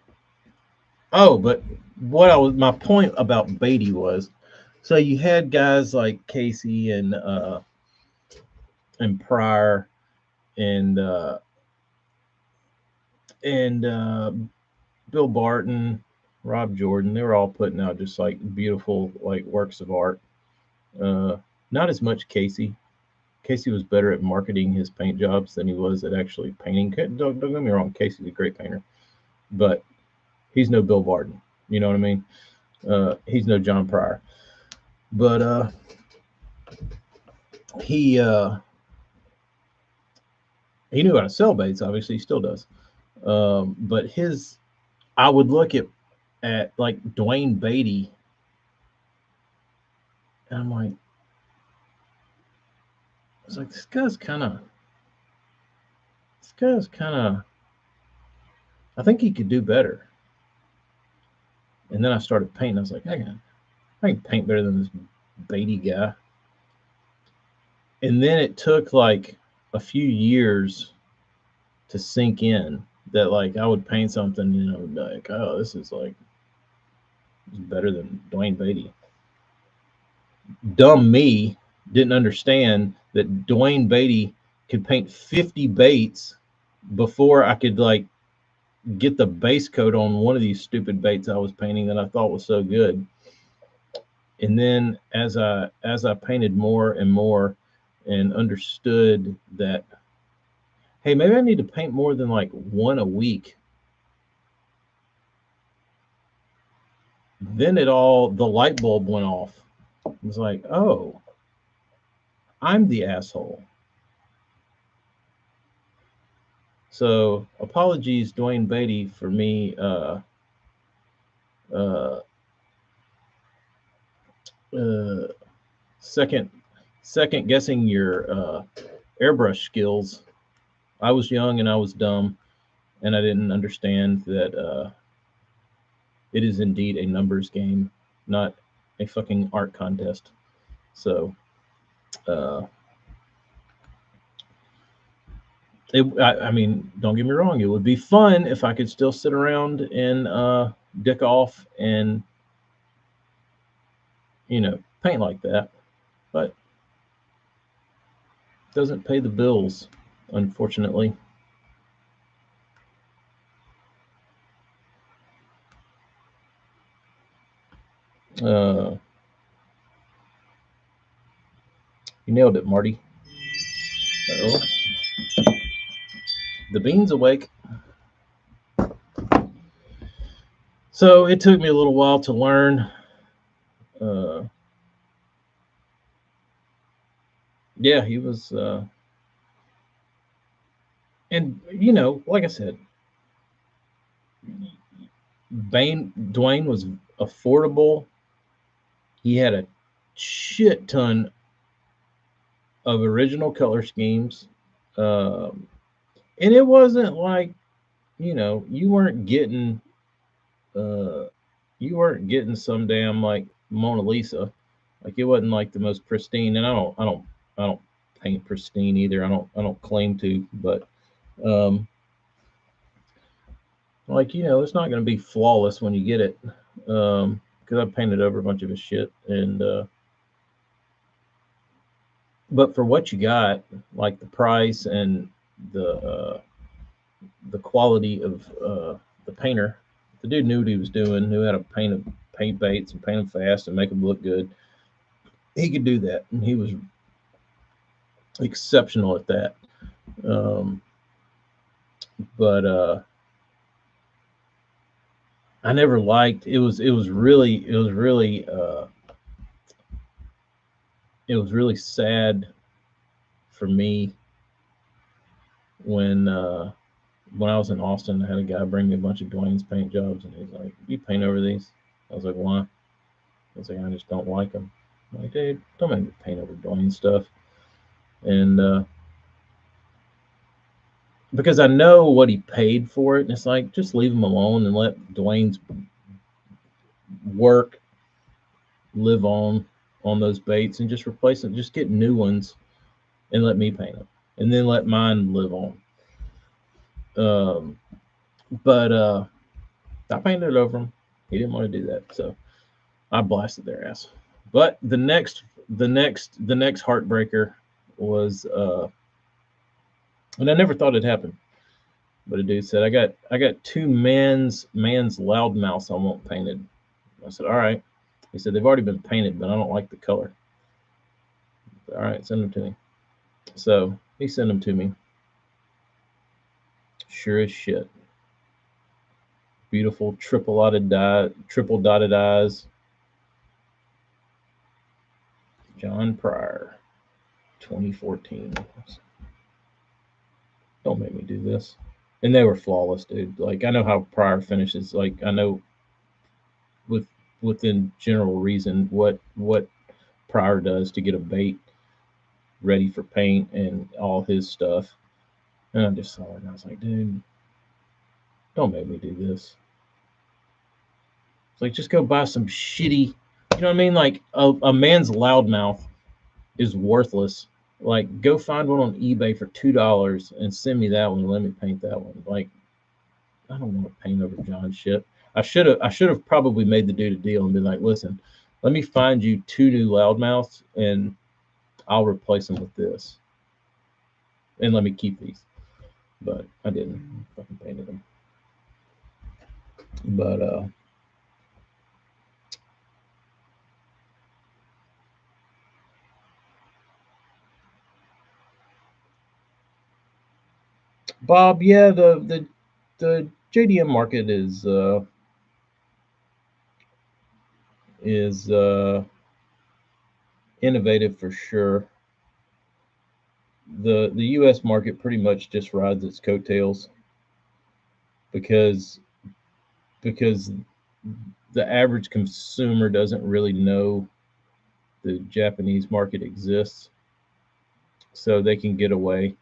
Oh, but my point about Beatty was, so you had guys like Casey and Pryor and and Bill Barton, Rob Jordan. They were all putting out just like beautiful like works of art. Uh, Not as much Casey. Casey was better at marketing his paint jobs than he was at actually painting. Don't get me wrong, Casey's a great painter, but he's no Bill Barton. You know what I mean? He's no John Pryor. But he uh, he knew how to sell baits. Obviously, he still does. But I would look at like Dwayne Beatty, and I'm like, I was like, this guy's kind of. I think he could do better. And then I started painting. I was like, I can paint better than this Beatty guy. And then it took like a few years to sink in that like I would paint something, like, oh, this is like better than Dwayne Beatty. Dumb me didn't understand that Dwayne Beatty could paint 50 baits before I could like get the base coat on one of these stupid baits I was painting that I thought was so good. And then as I painted more and more and understood that, hey, maybe I need to paint more than like one a week, then the light bulb went off. It was like, oh, I'm the asshole. So apologies, Dwayne Beatty, for me uh, second guessing your airbrush skills. I was young and I was dumb, and I didn't understand that it is indeed a numbers game, not a fucking art contest. So, uh, I mean, don't get me wrong. It would be fun if I could still sit around and dick off and paint like that, but it doesn't pay the bills, unfortunately. Uh, you nailed it, Marty. Oh, the bean's awake. So it took me a little while to learn. Uh, yeah, he was, and like I said, Dwayne was affordable. He had a shit ton of original color schemes, um, and it wasn't like you weren't getting uh, some damn like Mona Lisa. Like it wasn't like the most pristine, and I don't paint pristine either. I don't claim to, but um, like it's not going to be flawless when you get it, because I painted over a bunch of his shit, and but for what you got, like the price and the quality of the painter, the dude knew what he was doing. Knew how to paint baits and paint them fast and make them look good. He could do that, and he was exceptional at that. Um, but I never liked it was really sad for me when when I was in Austin. I had a guy bring me a bunch of Dwayne's paint jobs, and he's like, "You paint over these?" I was like, "Why?" I was like, "I just don't like them." I'm like, "Dude, don't make me paint over Dwayne stuff." And because I know what he paid for it, and it's like, just leave him alone and let Dwayne's work live on those baits, and just replace them. Just get new ones and let me paint them, and then let mine live on. Um, but I painted over him. He didn't want to do that, so I blasted their ass. But the next heartbreaker was, and I never thought it'd happen, but a dude said, I got two man's loudmouths I want painted. I said, all right. He said, they've already been painted, but I don't like the color. All right, send them to me. So he sent them to me. Sure as shit. Beautiful triple dotted eyes. John Pryor, 2014. Don't make me do this. And they were flawless, dude. Like I know how Pryor finishes. Like I know with within general reason what Pryor does to get a bait ready for paint and all his stuff. And I just saw it and I was like, dude, don't make me do this. It's like just go buy some shitty, you know what I mean? Like a man's loudmouth is worthless. Like go find one on eBay for $2 and send me that one and let me paint that one. Like I don't want to paint over John's shit. I should have probably made the dude a deal and been like, listen, let me find you two new loudmouths and I'll replace them with this. And let me keep these. But I didn't. I fucking painted them. But Bob, yeah, the JDM market is innovative for sure. The U.S. market pretty much just rides its coattails because because the average consumer doesn't really know the Japanese market exists, so they can get away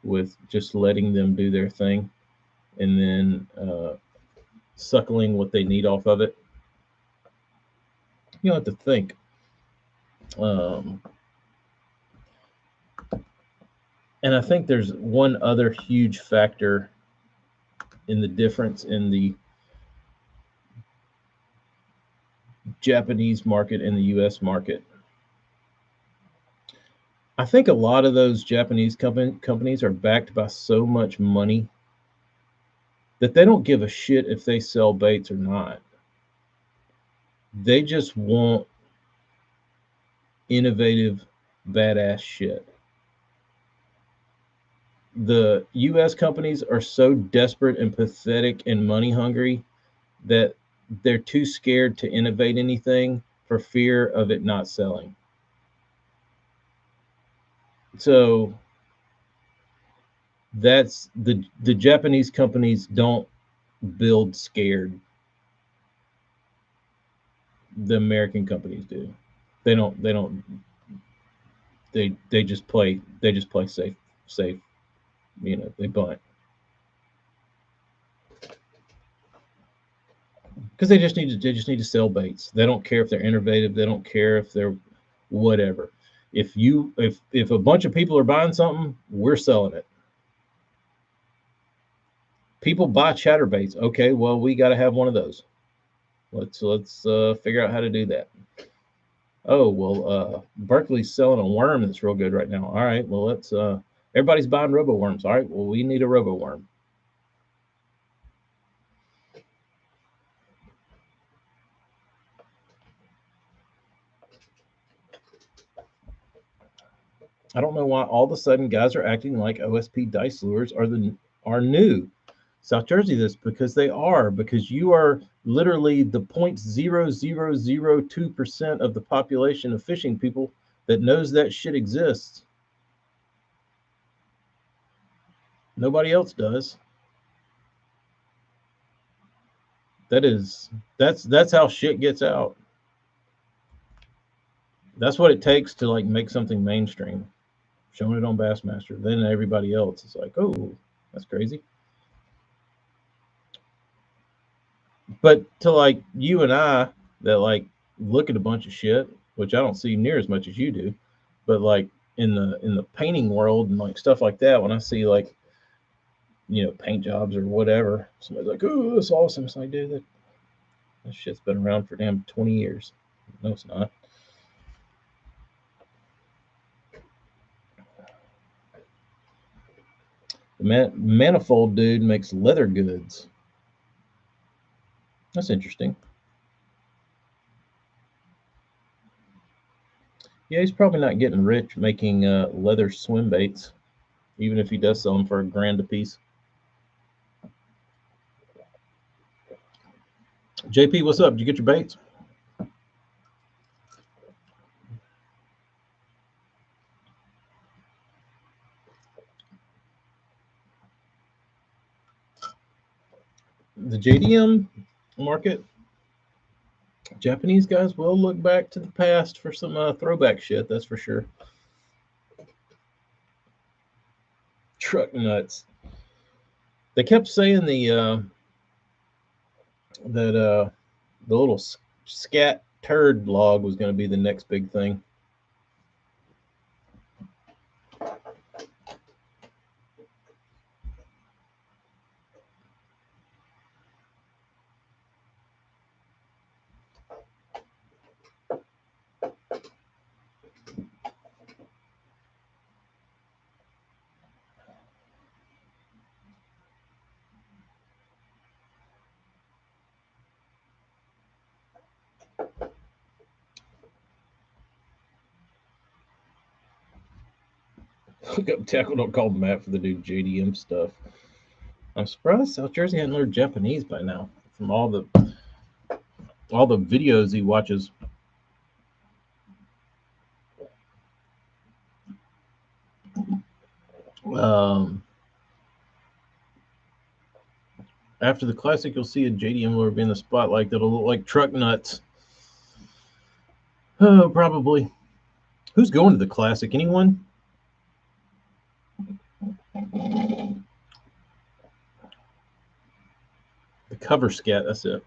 with just letting them do their thing and then suckling what they need off of it. You don't have to think. And I think there's one other huge factor in the difference in the Japanese market and the US market. I think a lot of those Japanese companies are backed by so much money that they don't give a shit if they sell baits or not. They just want innovative, badass shit. The US companies are so desperate and pathetic and money hungry that they're too scared to innovate anything for fear of it not selling. So that's the Japanese companies don't build scared. The American companies do. They just play safe. You know, they bunt. Because they just need to sell baits. They don't care if they're innovative, they don't care if they're whatever. If a bunch of people are buying something, we're selling it. People buy chatterbaits. Okay, well, we got to have one of those. Let's figure out how to do that. Oh, well, Berkeley's selling a worm that's real good right now. All right, well, let's everybody's buying robo worms. All right, well, we need a robo worm. I don't know why all of a sudden guys are acting like OSP dice lures are new. South Jersey, this because they are, because you are literally the 0.0002% of the population of fishing people that knows that shit exists. Nobody else does. That's how shit gets out. That's what it takes to like make something mainstream. Showing it on Bassmaster, then everybody else is like, oh, that's crazy. But to like you and I that like look at a bunch of shit, which I don't see near as much as you do, but like in the painting world and like stuff like that, when I see like, you know, paint jobs or whatever, somebody's like, oh, that's awesome. It's like, dude, that shit's been around for damn 20 years. No, it's not. The manifold dude makes leather goods. That's interesting. Yeah, he's probably not getting rich making leather swim baits, even if he does sell them for $1,000 a piece. JP, what's up? Did you get your baits? The JDM market, Japanese guys will look back to the past for some throwback shit, that's for sure. Truck nuts. They kept saying the little scat turd log was going to be the next big thing. Look up tackle, don't call Matt for the new JDM stuff. I'm surprised South Jersey hadn't learned Japanese by now from all the videos he watches. After the classic, you'll see a JDM lure be in the spotlight that'll look like truck nuts. Oh, probably. Who's going to the Classic? Anyone? The cover scat. That's it.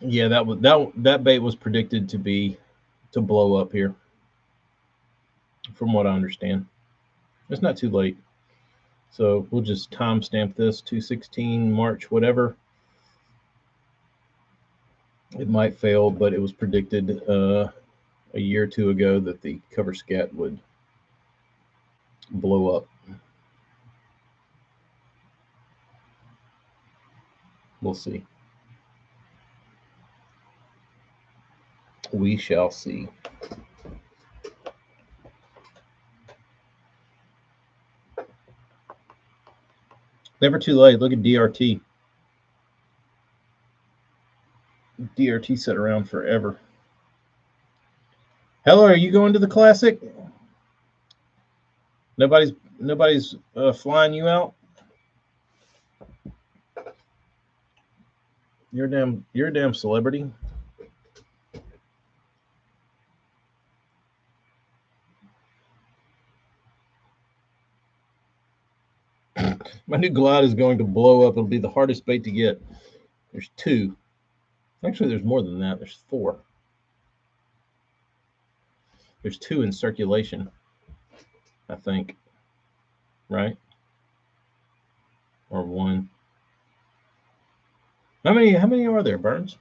Yeah, that bait was predicted to blow up here, from what I understand. It's not too late, so we'll just timestamp this 2/16 March, whatever. It might fail, but it was predicted a year or two ago that the cover scat would blow up. We'll see. We shall see. Never too late. Look at DRT. DRT sat around forever. Hello, are you going to the Classic? Nobody's flying you out. You're a damn celebrity. My new glide is going to blow up. It'll be the hardest bait to get. There's two. Actually, there's more than that. There's four. There's two in circulation, I think. Right? Or one. How many are there, Burns?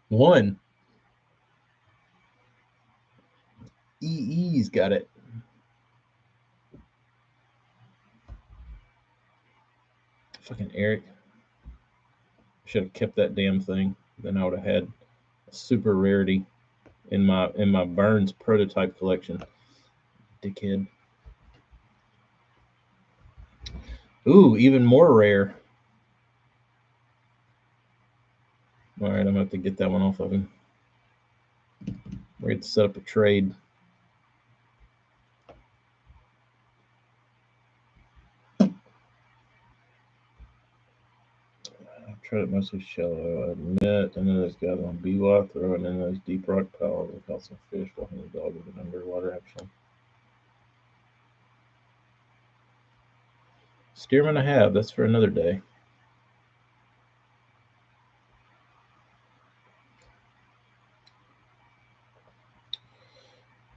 One. EE's got it. Fucking Eric. Should have kept that damn thing. Then I would have had a super rarity in my Burns prototype collection. Dickhead. Ooh, even more rare. All right, I'm gonna have to get that one off of him. We're going to set up a trade. I've tried it mostly shallow. I admit, I know there's guys on BWA throwing in those deep rock piles. I caught some fish walking the dog with an underwater action. Steerman I have. That's for another day.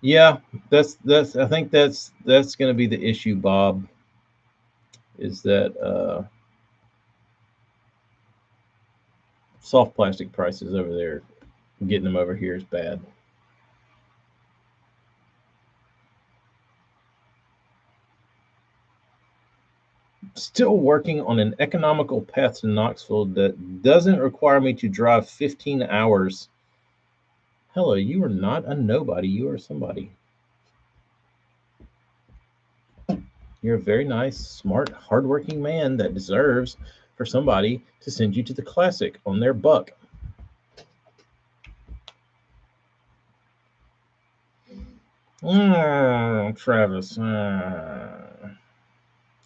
Yeah, that's I think that's going to be the issue, Bob. Is that soft plastic prices over there, getting them over here is bad. Still working on an economical path to Knoxville that doesn't require me to drive 15 hours. Hello, you are not a nobody. You are somebody. You're a very nice, smart, hardworking man that deserves for somebody to send you to the Classic on their buck. Travis.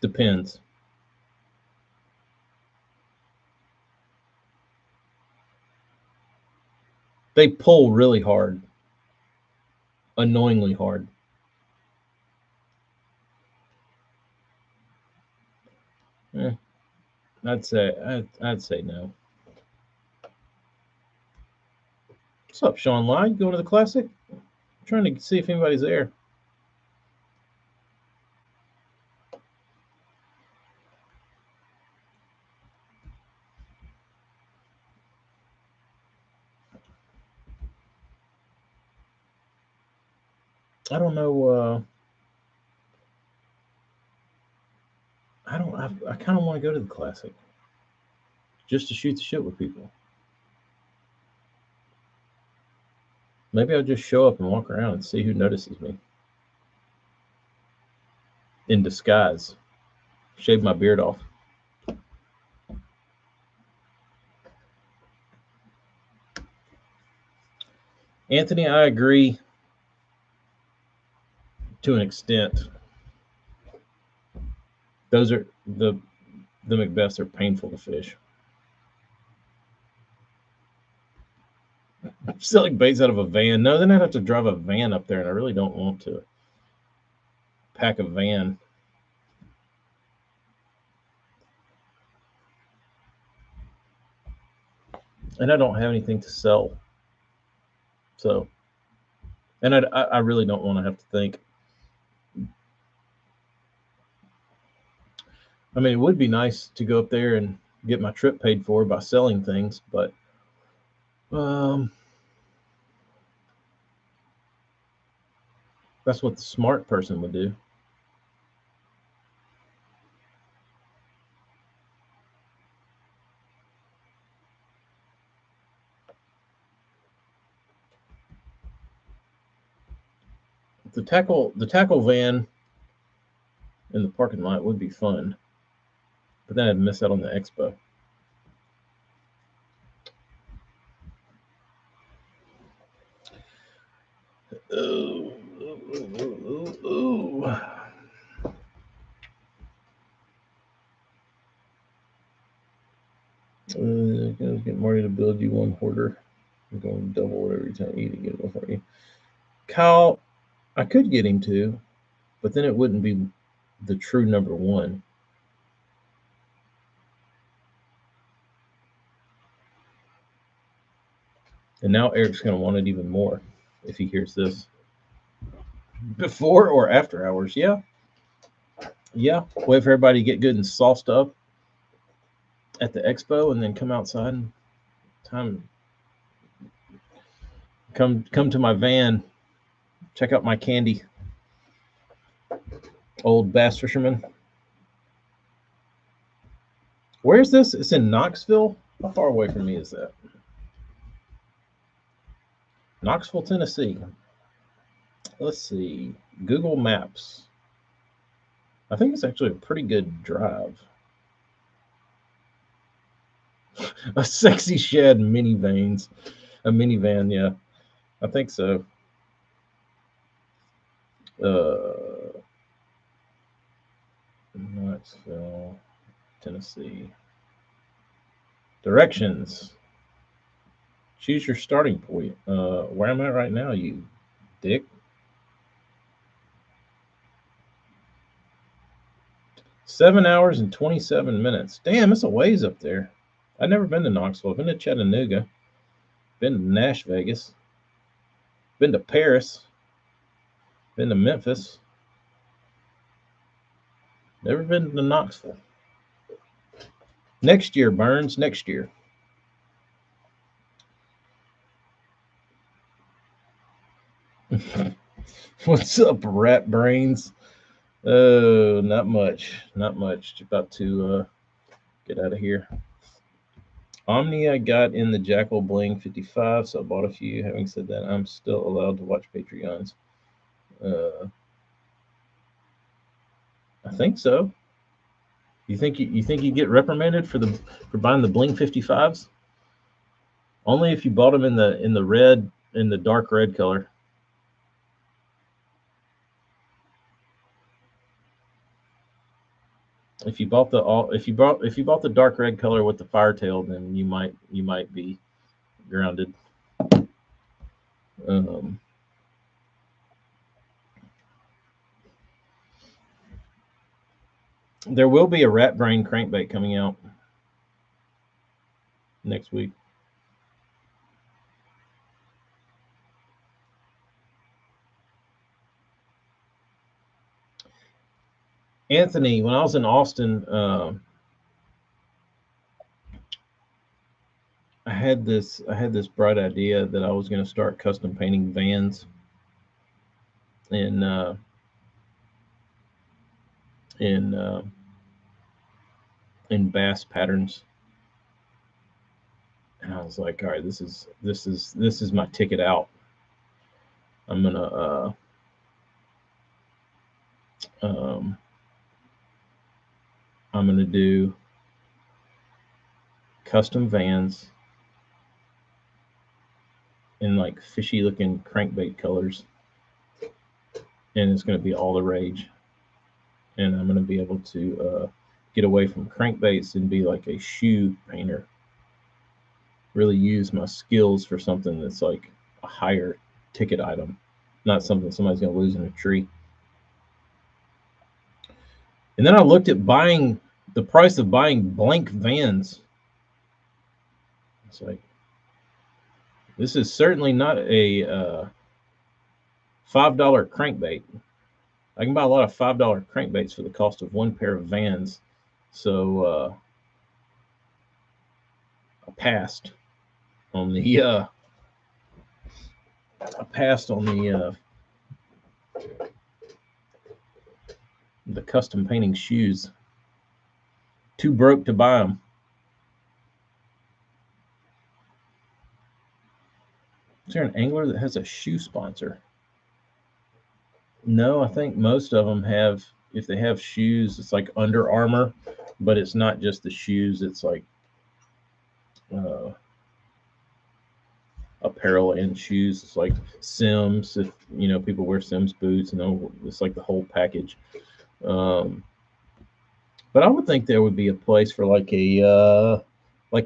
Depends. They pull really hard. Annoyingly hard. I'd say no. What's up, Sean Lai? Going to the Classic? I'm trying to see if anybody's there. I don't know. I kind of want to go to the Classic just to shoot the shit with people. Maybe I'll just show up and walk around and see who notices me. In disguise. Shave my beard off. Anthony, I agree to an extent. Those are the them at best are painful to fish. Selling baits out of a van. No, then I'd have to drive a van up there, and I really don't want to pack a van. And I don't have anything to sell. So, and I really don't want to have to think. I mean, it would be nice to go up there and get my trip paid for by selling things, but that's what the smart person would do. The tackle van in the parking lot would be fun, but then I'd miss out on the expo. Ooh, ooh, ooh, ooh. Get Marty to build you one hoarder. I'm going to double it every time you eat to get it before you. Kyle, I could get him to, but then it wouldn't be the true number one. And now Eric's going to want it even more if he hears this. Before or after hours? Yeah. Yeah. Wait for everybody to get good and sauced up at the expo and then come outside and come to my van, check out my candy. Old Bass Fisherman. Where's this? It's in Knoxville? How far away from me is that? Knoxville, Tennessee. Let's see. Google Maps. I think it's actually a pretty good drive. A sexy shed minivans. A minivan, yeah. I think so. Knoxville, Tennessee. Directions. Choose your starting point. Where am I right now, you dick? Seven hours and 27 minutes. Damn, it's a ways up there. I've never been to Knoxville. I've been to Chattanooga. Been to Nash Vegas. Been to Paris. Been to Memphis. Never been to Knoxville. Next year, Burns. Next year. What's up, rat brains? Oh, not much. Not much. About to get out of here. Omni I got in the Jackal Bling 55, so I bought a few. Having said that, I'm still allowed to watch Patreons. I think so. You think you get reprimanded for buying the Bling 55s? Only if you bought them in the dark red color. If you bought the dark red color with the firetail, then you might be grounded. There will be a rat brain crankbait coming out next week. Anthony, when I was in Austin, I had this bright idea that I was going to start custom painting vans in bass patterns, and I was like, all right, this is my ticket out. I'm gonna I'm gonna do custom vans in like fishy looking crankbait colors, and it's going to be all the rage, and I'm going to be able to get away from crankbaits and be like a shoe painter. Really use my skills for something that's like a higher ticket item, not something somebody's going to lose in a tree. And then I looked at buying the price of buying blank vans. It's like, this is certainly not a $5 crankbait. I can buy a lot of $5 crankbaits for the cost of one pair of vans. So I passed on the the custom painting shoes. Too broke to buy them. Is there an angler that has a shoe sponsor? No, I think most of them have. If they have shoes, it's like Under Armour, but it's not just the shoes. It's like apparel and shoes. It's like Sims. If people wear Sims boots, it's like the whole package. But I would think there would be a place for like a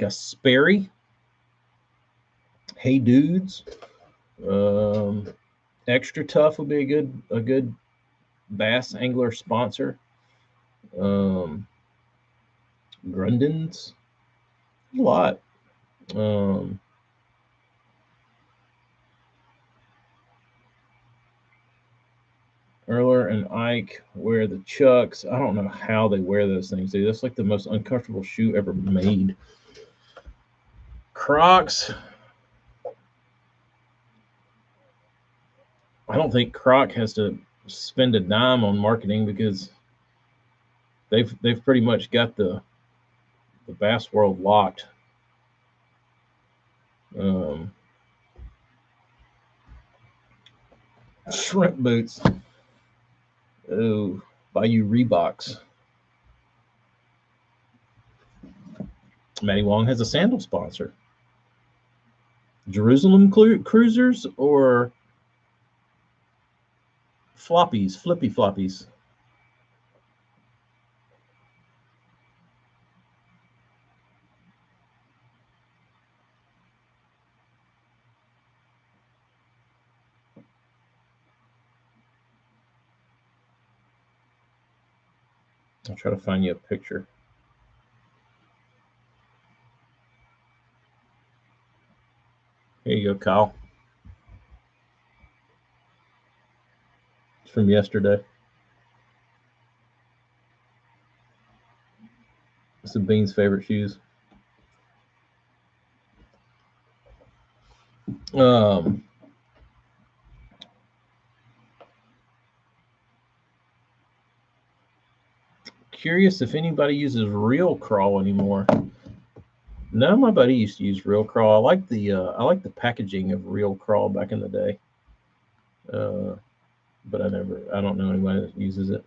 Sperry. Hey Dudes. Extra Tough would be a good bass angler sponsor. Grundens, a lot. Erler and Ike wear the Chucks. I don't know how they wear those things, dude. That's like the most uncomfortable shoe ever made. Crocs. I don't think Croc has to spend a dime on marketing because they've pretty much got the bass world locked. Shrimp boots. Oh, Bayou Reeboks. Matty Wong has a sandal sponsor. Jerusalem Cruisers or floppies, flippy floppies. I'll try to find you a picture. Here you go, Kyle. It's from yesterday. It's the Bean's favorite shoes. Curious if anybody uses Real Crawl anymore. No, my buddy used to use Real Crawl. I like the packaging of Real Crawl back in the day. But I don't know anybody that uses it.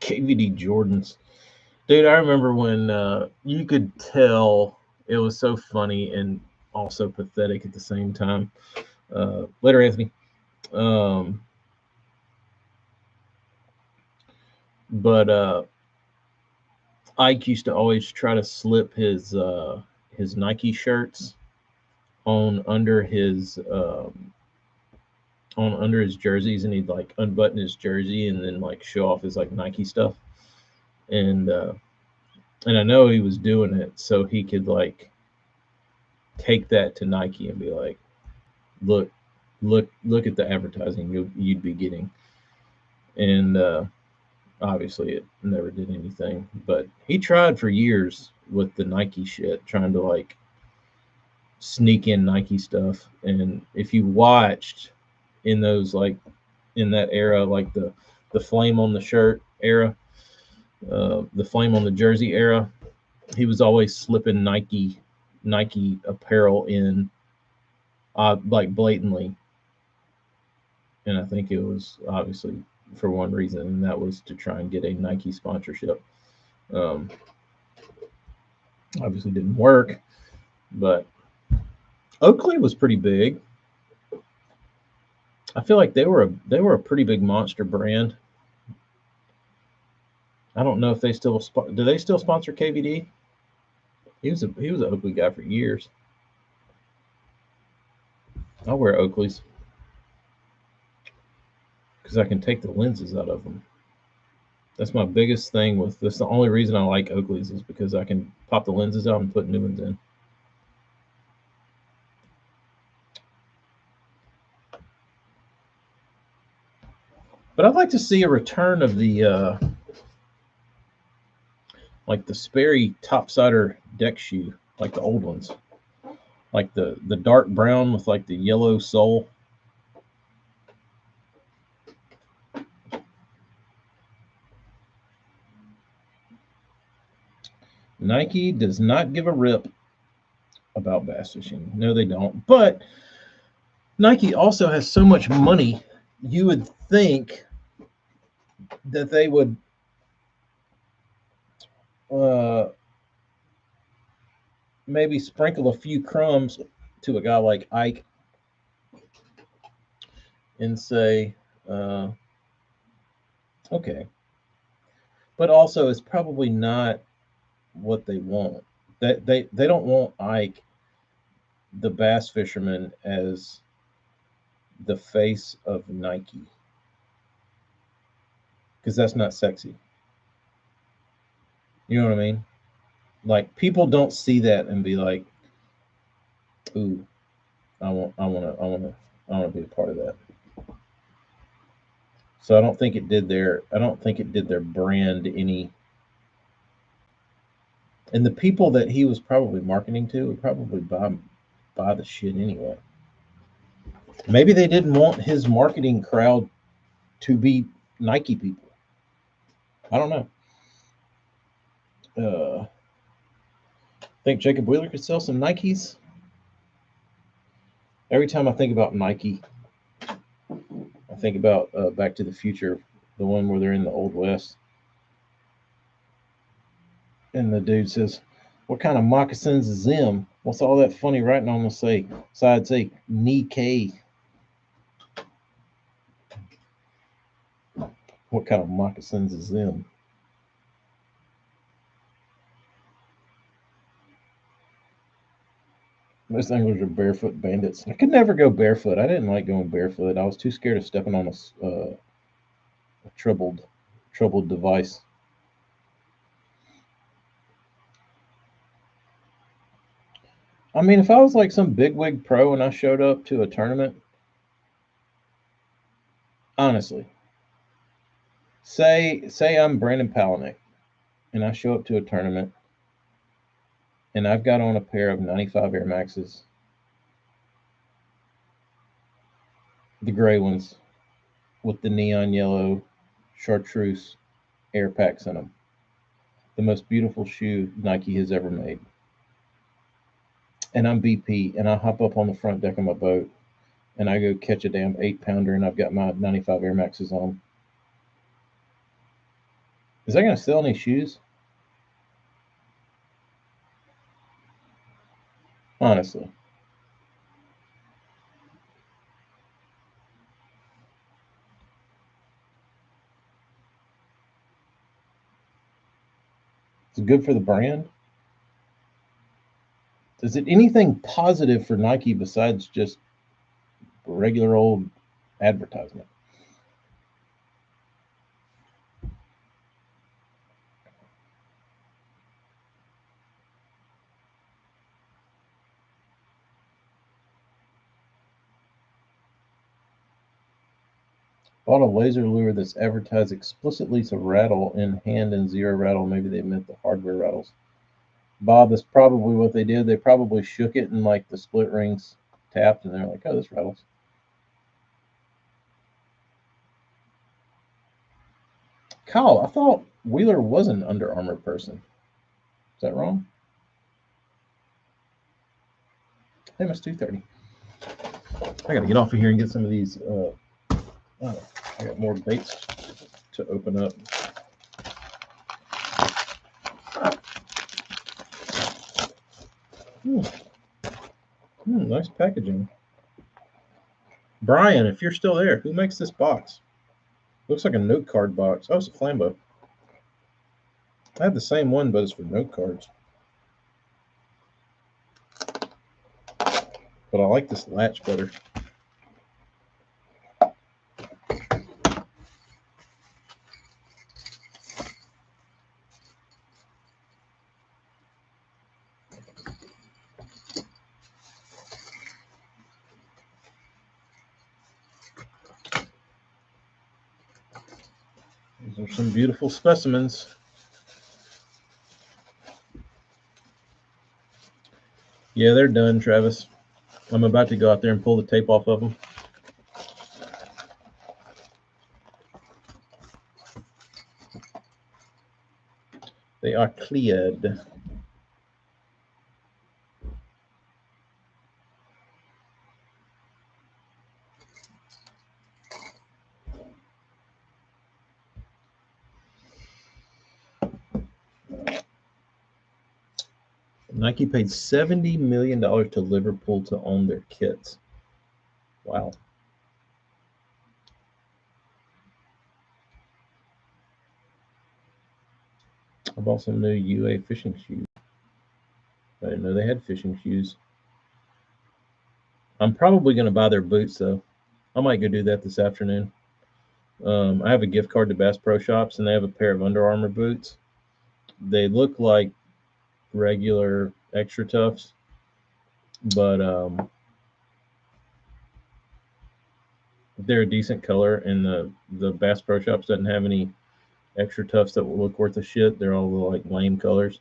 KVD Jordans. Dude, I remember when you could tell it was so funny and also pathetic at the same time. Later, Anthony. But Ike used to always try to slip his Nike shirts on under his jerseys, and he'd like unbutton his jersey and then like show off his like Nike stuff. And I know he was doing it so he could like take that to Nike and be like, look at the advertising you'd be getting. And obviously it never did anything, but he tried for years with the Nike shit, trying to like sneak in Nike stuff. And if you watched in those, like in that era, like the flame on the shirt era, the flame on the jersey era, he was always slipping Nike apparel in, like blatantly. And I think it was obviously for one reason, and that was to try and get a Nike sponsorship. Obviously didn't work, but Oakley was pretty big. I feel like they were a pretty big monster brand. I don't know if they still do they still sponsor KVD? He was an Oakley guy for years. I wear Oakleys because I can take the lenses out of them. That's my biggest thing with this. The only reason I like Oakleys is because I can pop the lenses out and put new ones in. But I'd like to see a return of the like the Sperry topsider deck shoe, like the old ones, like the dark brown with like the yellow sole. Nike does not give a rip about bass fishing. No, they don't. But Nike also has so much money, you would think that they would uh, maybe sprinkle a few crumbs to a guy like Ike and say, uh, okay. But also, it's probably not what they want. They don't want Ike, the bass fisherman, as the face of Nike because that's not sexy. You know what I mean? Like people don't see that and be like, "Ooh, I want to be a part of that." So I don't think it did their brand any. And the people that he was probably marketing to would probably buy the shit anyway. Maybe they didn't want his marketing crowd to be Nike people. I don't know. Think Jacob Wheeler could sell some Nikes? Every time I think about Nike, I think about Back to the Future, the one where they're in the Old West, and the dude says, "What kind of moccasins is them? What's all that funny writing on the side say Nikkei? What kind of moccasins is them?" Most anglers are barefoot bandits. I could never go barefoot. I didn't like going barefoot. I was too scared of stepping on a troubled device. I mean, if I was like some bigwig pro and I showed up to a tournament, honestly, say I'm Brandon Palaniuk and I show up to a tournament and I've got on a pair of 95 Air Maxes, the gray ones with the neon yellow chartreuse air packs in them, the most beautiful shoe Nike has ever made. And I'm BP and I hop up on the front deck of my boat and I go catch a damn 8 pounder and I've got my 95 Air Maxes on. Is that going to sell any shoes? Honestly. Is it good for the brand? Is it anything positive for Nike besides just regular old advertisement? Bought a laser lure that's advertised explicitly to rattle in hand and zero rattle. Maybe they meant the hardware rattles. Bob, that's probably what they did. They probably shook it and like the split rings tapped and they're like, oh, this rattles. Kyle, I thought Wheeler was an Under Armour person. Is that wrong? Hey, Miss 230. I got to get off of here and get some of these. Oh, I got more baits to open up. Hmm. Hmm. Nice packaging. Brian, if you're still there, who makes this box? Looks like a note card box. Oh, it's a Flambeau. I have the same one, but it's for note cards. But I like this latch better. These are some beautiful specimens. Yeah, they're done, Travis. I'm about to go out there and pull the tape off of them. They are cleared. Nike paid $70 million to Liverpool to own their kits. Wow. I bought some new UA fishing shoes. I didn't know they had fishing shoes. I'm probably going to buy their boots, though. I might go do that this afternoon. I have a gift card to Bass Pro Shops, and they have a pair of Under Armour boots. They look like regular Extra Toughs, but they're a decent color, and the Bass Pro Shops doesn't have any Extra Toughs that will look worth a shit. They're all like lame colors.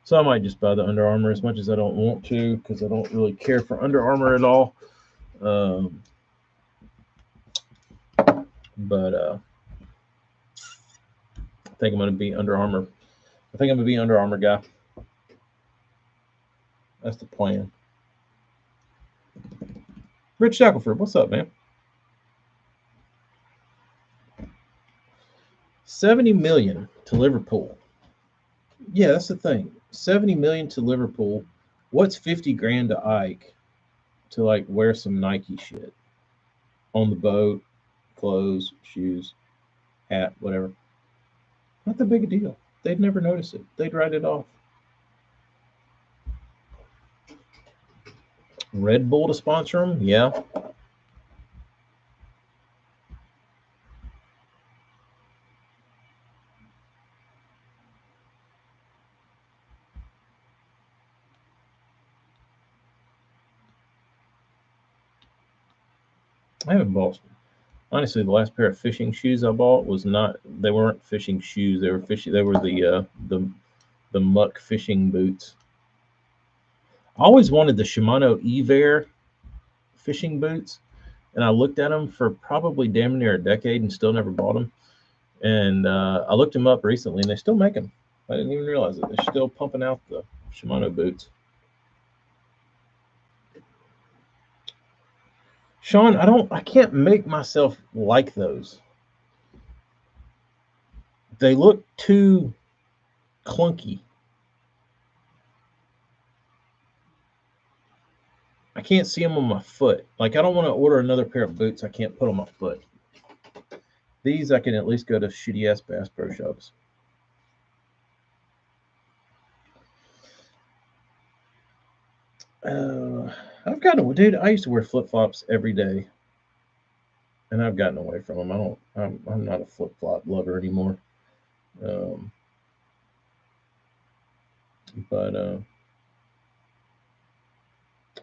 So I might just buy the Under Armour, as much as I don't want to, because I don't really care for Under Armour at all. But I think I'm going to be Under Armour. I think I'm going to be Under Armour guy. That's the plan. Rich Shackelford, what's up, man? $70 million to Liverpool. Yeah, that's the thing. $70 million to Liverpool. What's 50 grand to Ike to like wear some Nike shit on the boat, clothes, shoes, hat, whatever? Not that big a deal. They'd never notice it. They'd write it off. Red Bull to sponsor them? Yeah. I haven't bought. Honestly, the last pair of fishing shoes I bought was not. They weren't fishing shoes. They were fishing. They were the muck fishing boots. I always wanted the Shimano Evair fishing boots, and I looked at them for probably damn near a decade and still never bought them. And I looked them up recently, and they still make them. I didn't even realize it. They're still pumping out the Shimano boots. Sean, I can't make myself like those. They look too clunky. I can't see them on my foot. Like, I don't want to order another pair of boots I can't put on my foot. These I can at least go to shitty ass Bass Pro Shops. I've gotten, dude. I used to wear flip flops every day, and I've gotten away from them. I'm not a flip flop lover anymore. But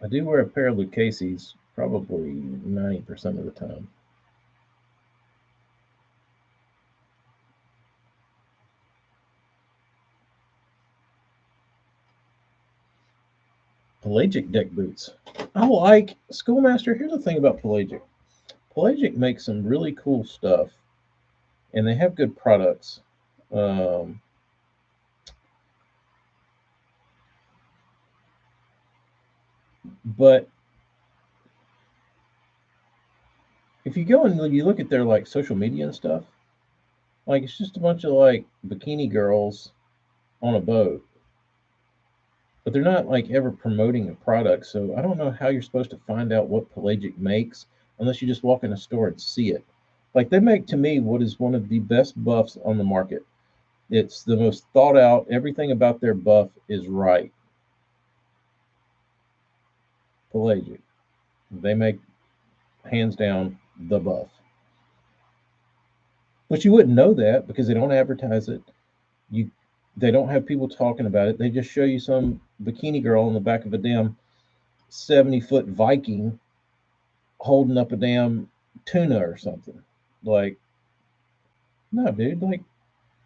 I do wear a pair of Lucchese's probably 90% of the time. Pelagic deck boots. I like Schoolmaster. Here's the thing about Pelagic. Pelagic makes some really cool stuff, and they have good products. But if you go and you look at their like social media and stuff, like it's just a bunch of like bikini girls on a boat. but they're not like ever promoting a product. So I don't know how you're supposed to find out what Pelagic makes unless you just walk in a store and see it. Like they make to me what is one of the best buffs on the market. It's the most thought out. Everything about their buff is right. Pelagic. They make hands down the buff. But you wouldn't know that because they don't advertise it. You they don't have people talking about it. They just show you some bikini girl on the back of a damn 70-foot Viking holding up a damn tuna or something. Like, no, dude, like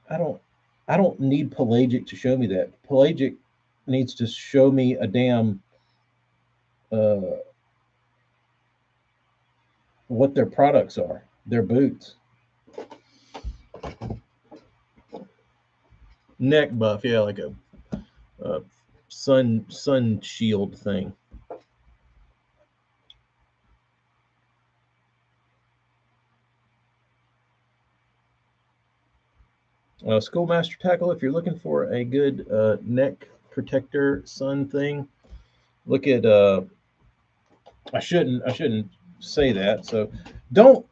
I don't I don't need Pelagic to show me that. Pelagic needs to show me a damn uh what their products are, their boots. Neck buff, yeah, like a sun shield thing. Schoolmaster tackle. If you're looking for a good neck protector sun thing, look at. I shouldn't say that. So don't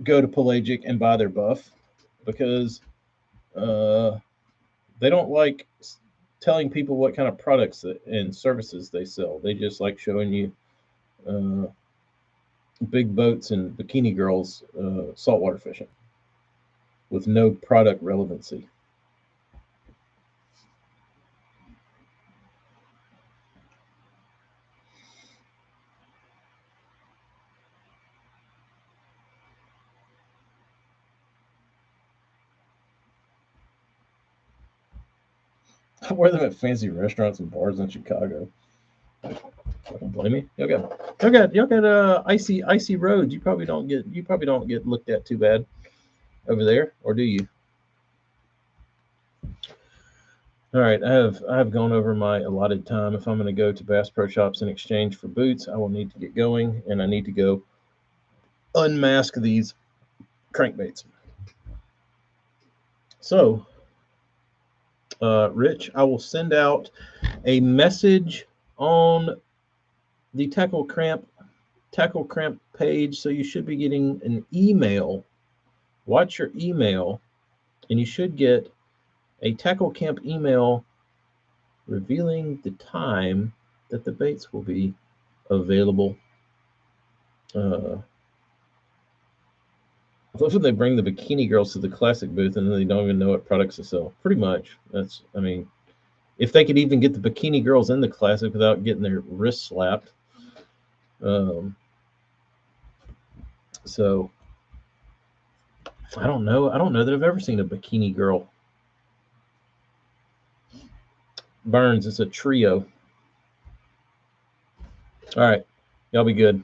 go to Pelagic and buy their buff because uh, they don't like telling people what kind of products and services they sell. They just like showing you uh, big boats and bikini girls saltwater fishing with no product relevancy. I wear them at fancy restaurants and bars in Chicago. I don't blame you. Y'all got icy roads. You probably don't get looked at too bad over there, or do you? All right, I have gone over my allotted time. If I'm going to go to Bass Pro Shops in exchange for boots, I will need to get going, and I need to go unmask these crankbaits. So, Rich, I will send out a message on the tackle cramp page, so you should be getting an email. Watch your email, and you should get a tackle camp email revealing the time that the baits will be available. I love when they bring the bikini girls to the classic booth and they don't even know what products to sell. Pretty much. I mean, if they could even get the bikini girls in the classic without getting their wrists slapped. Um, so I don't know. I don't know that I've ever seen a bikini girl. Burns, it's a trio. All right. Y'all be good.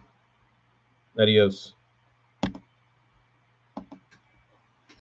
Adios.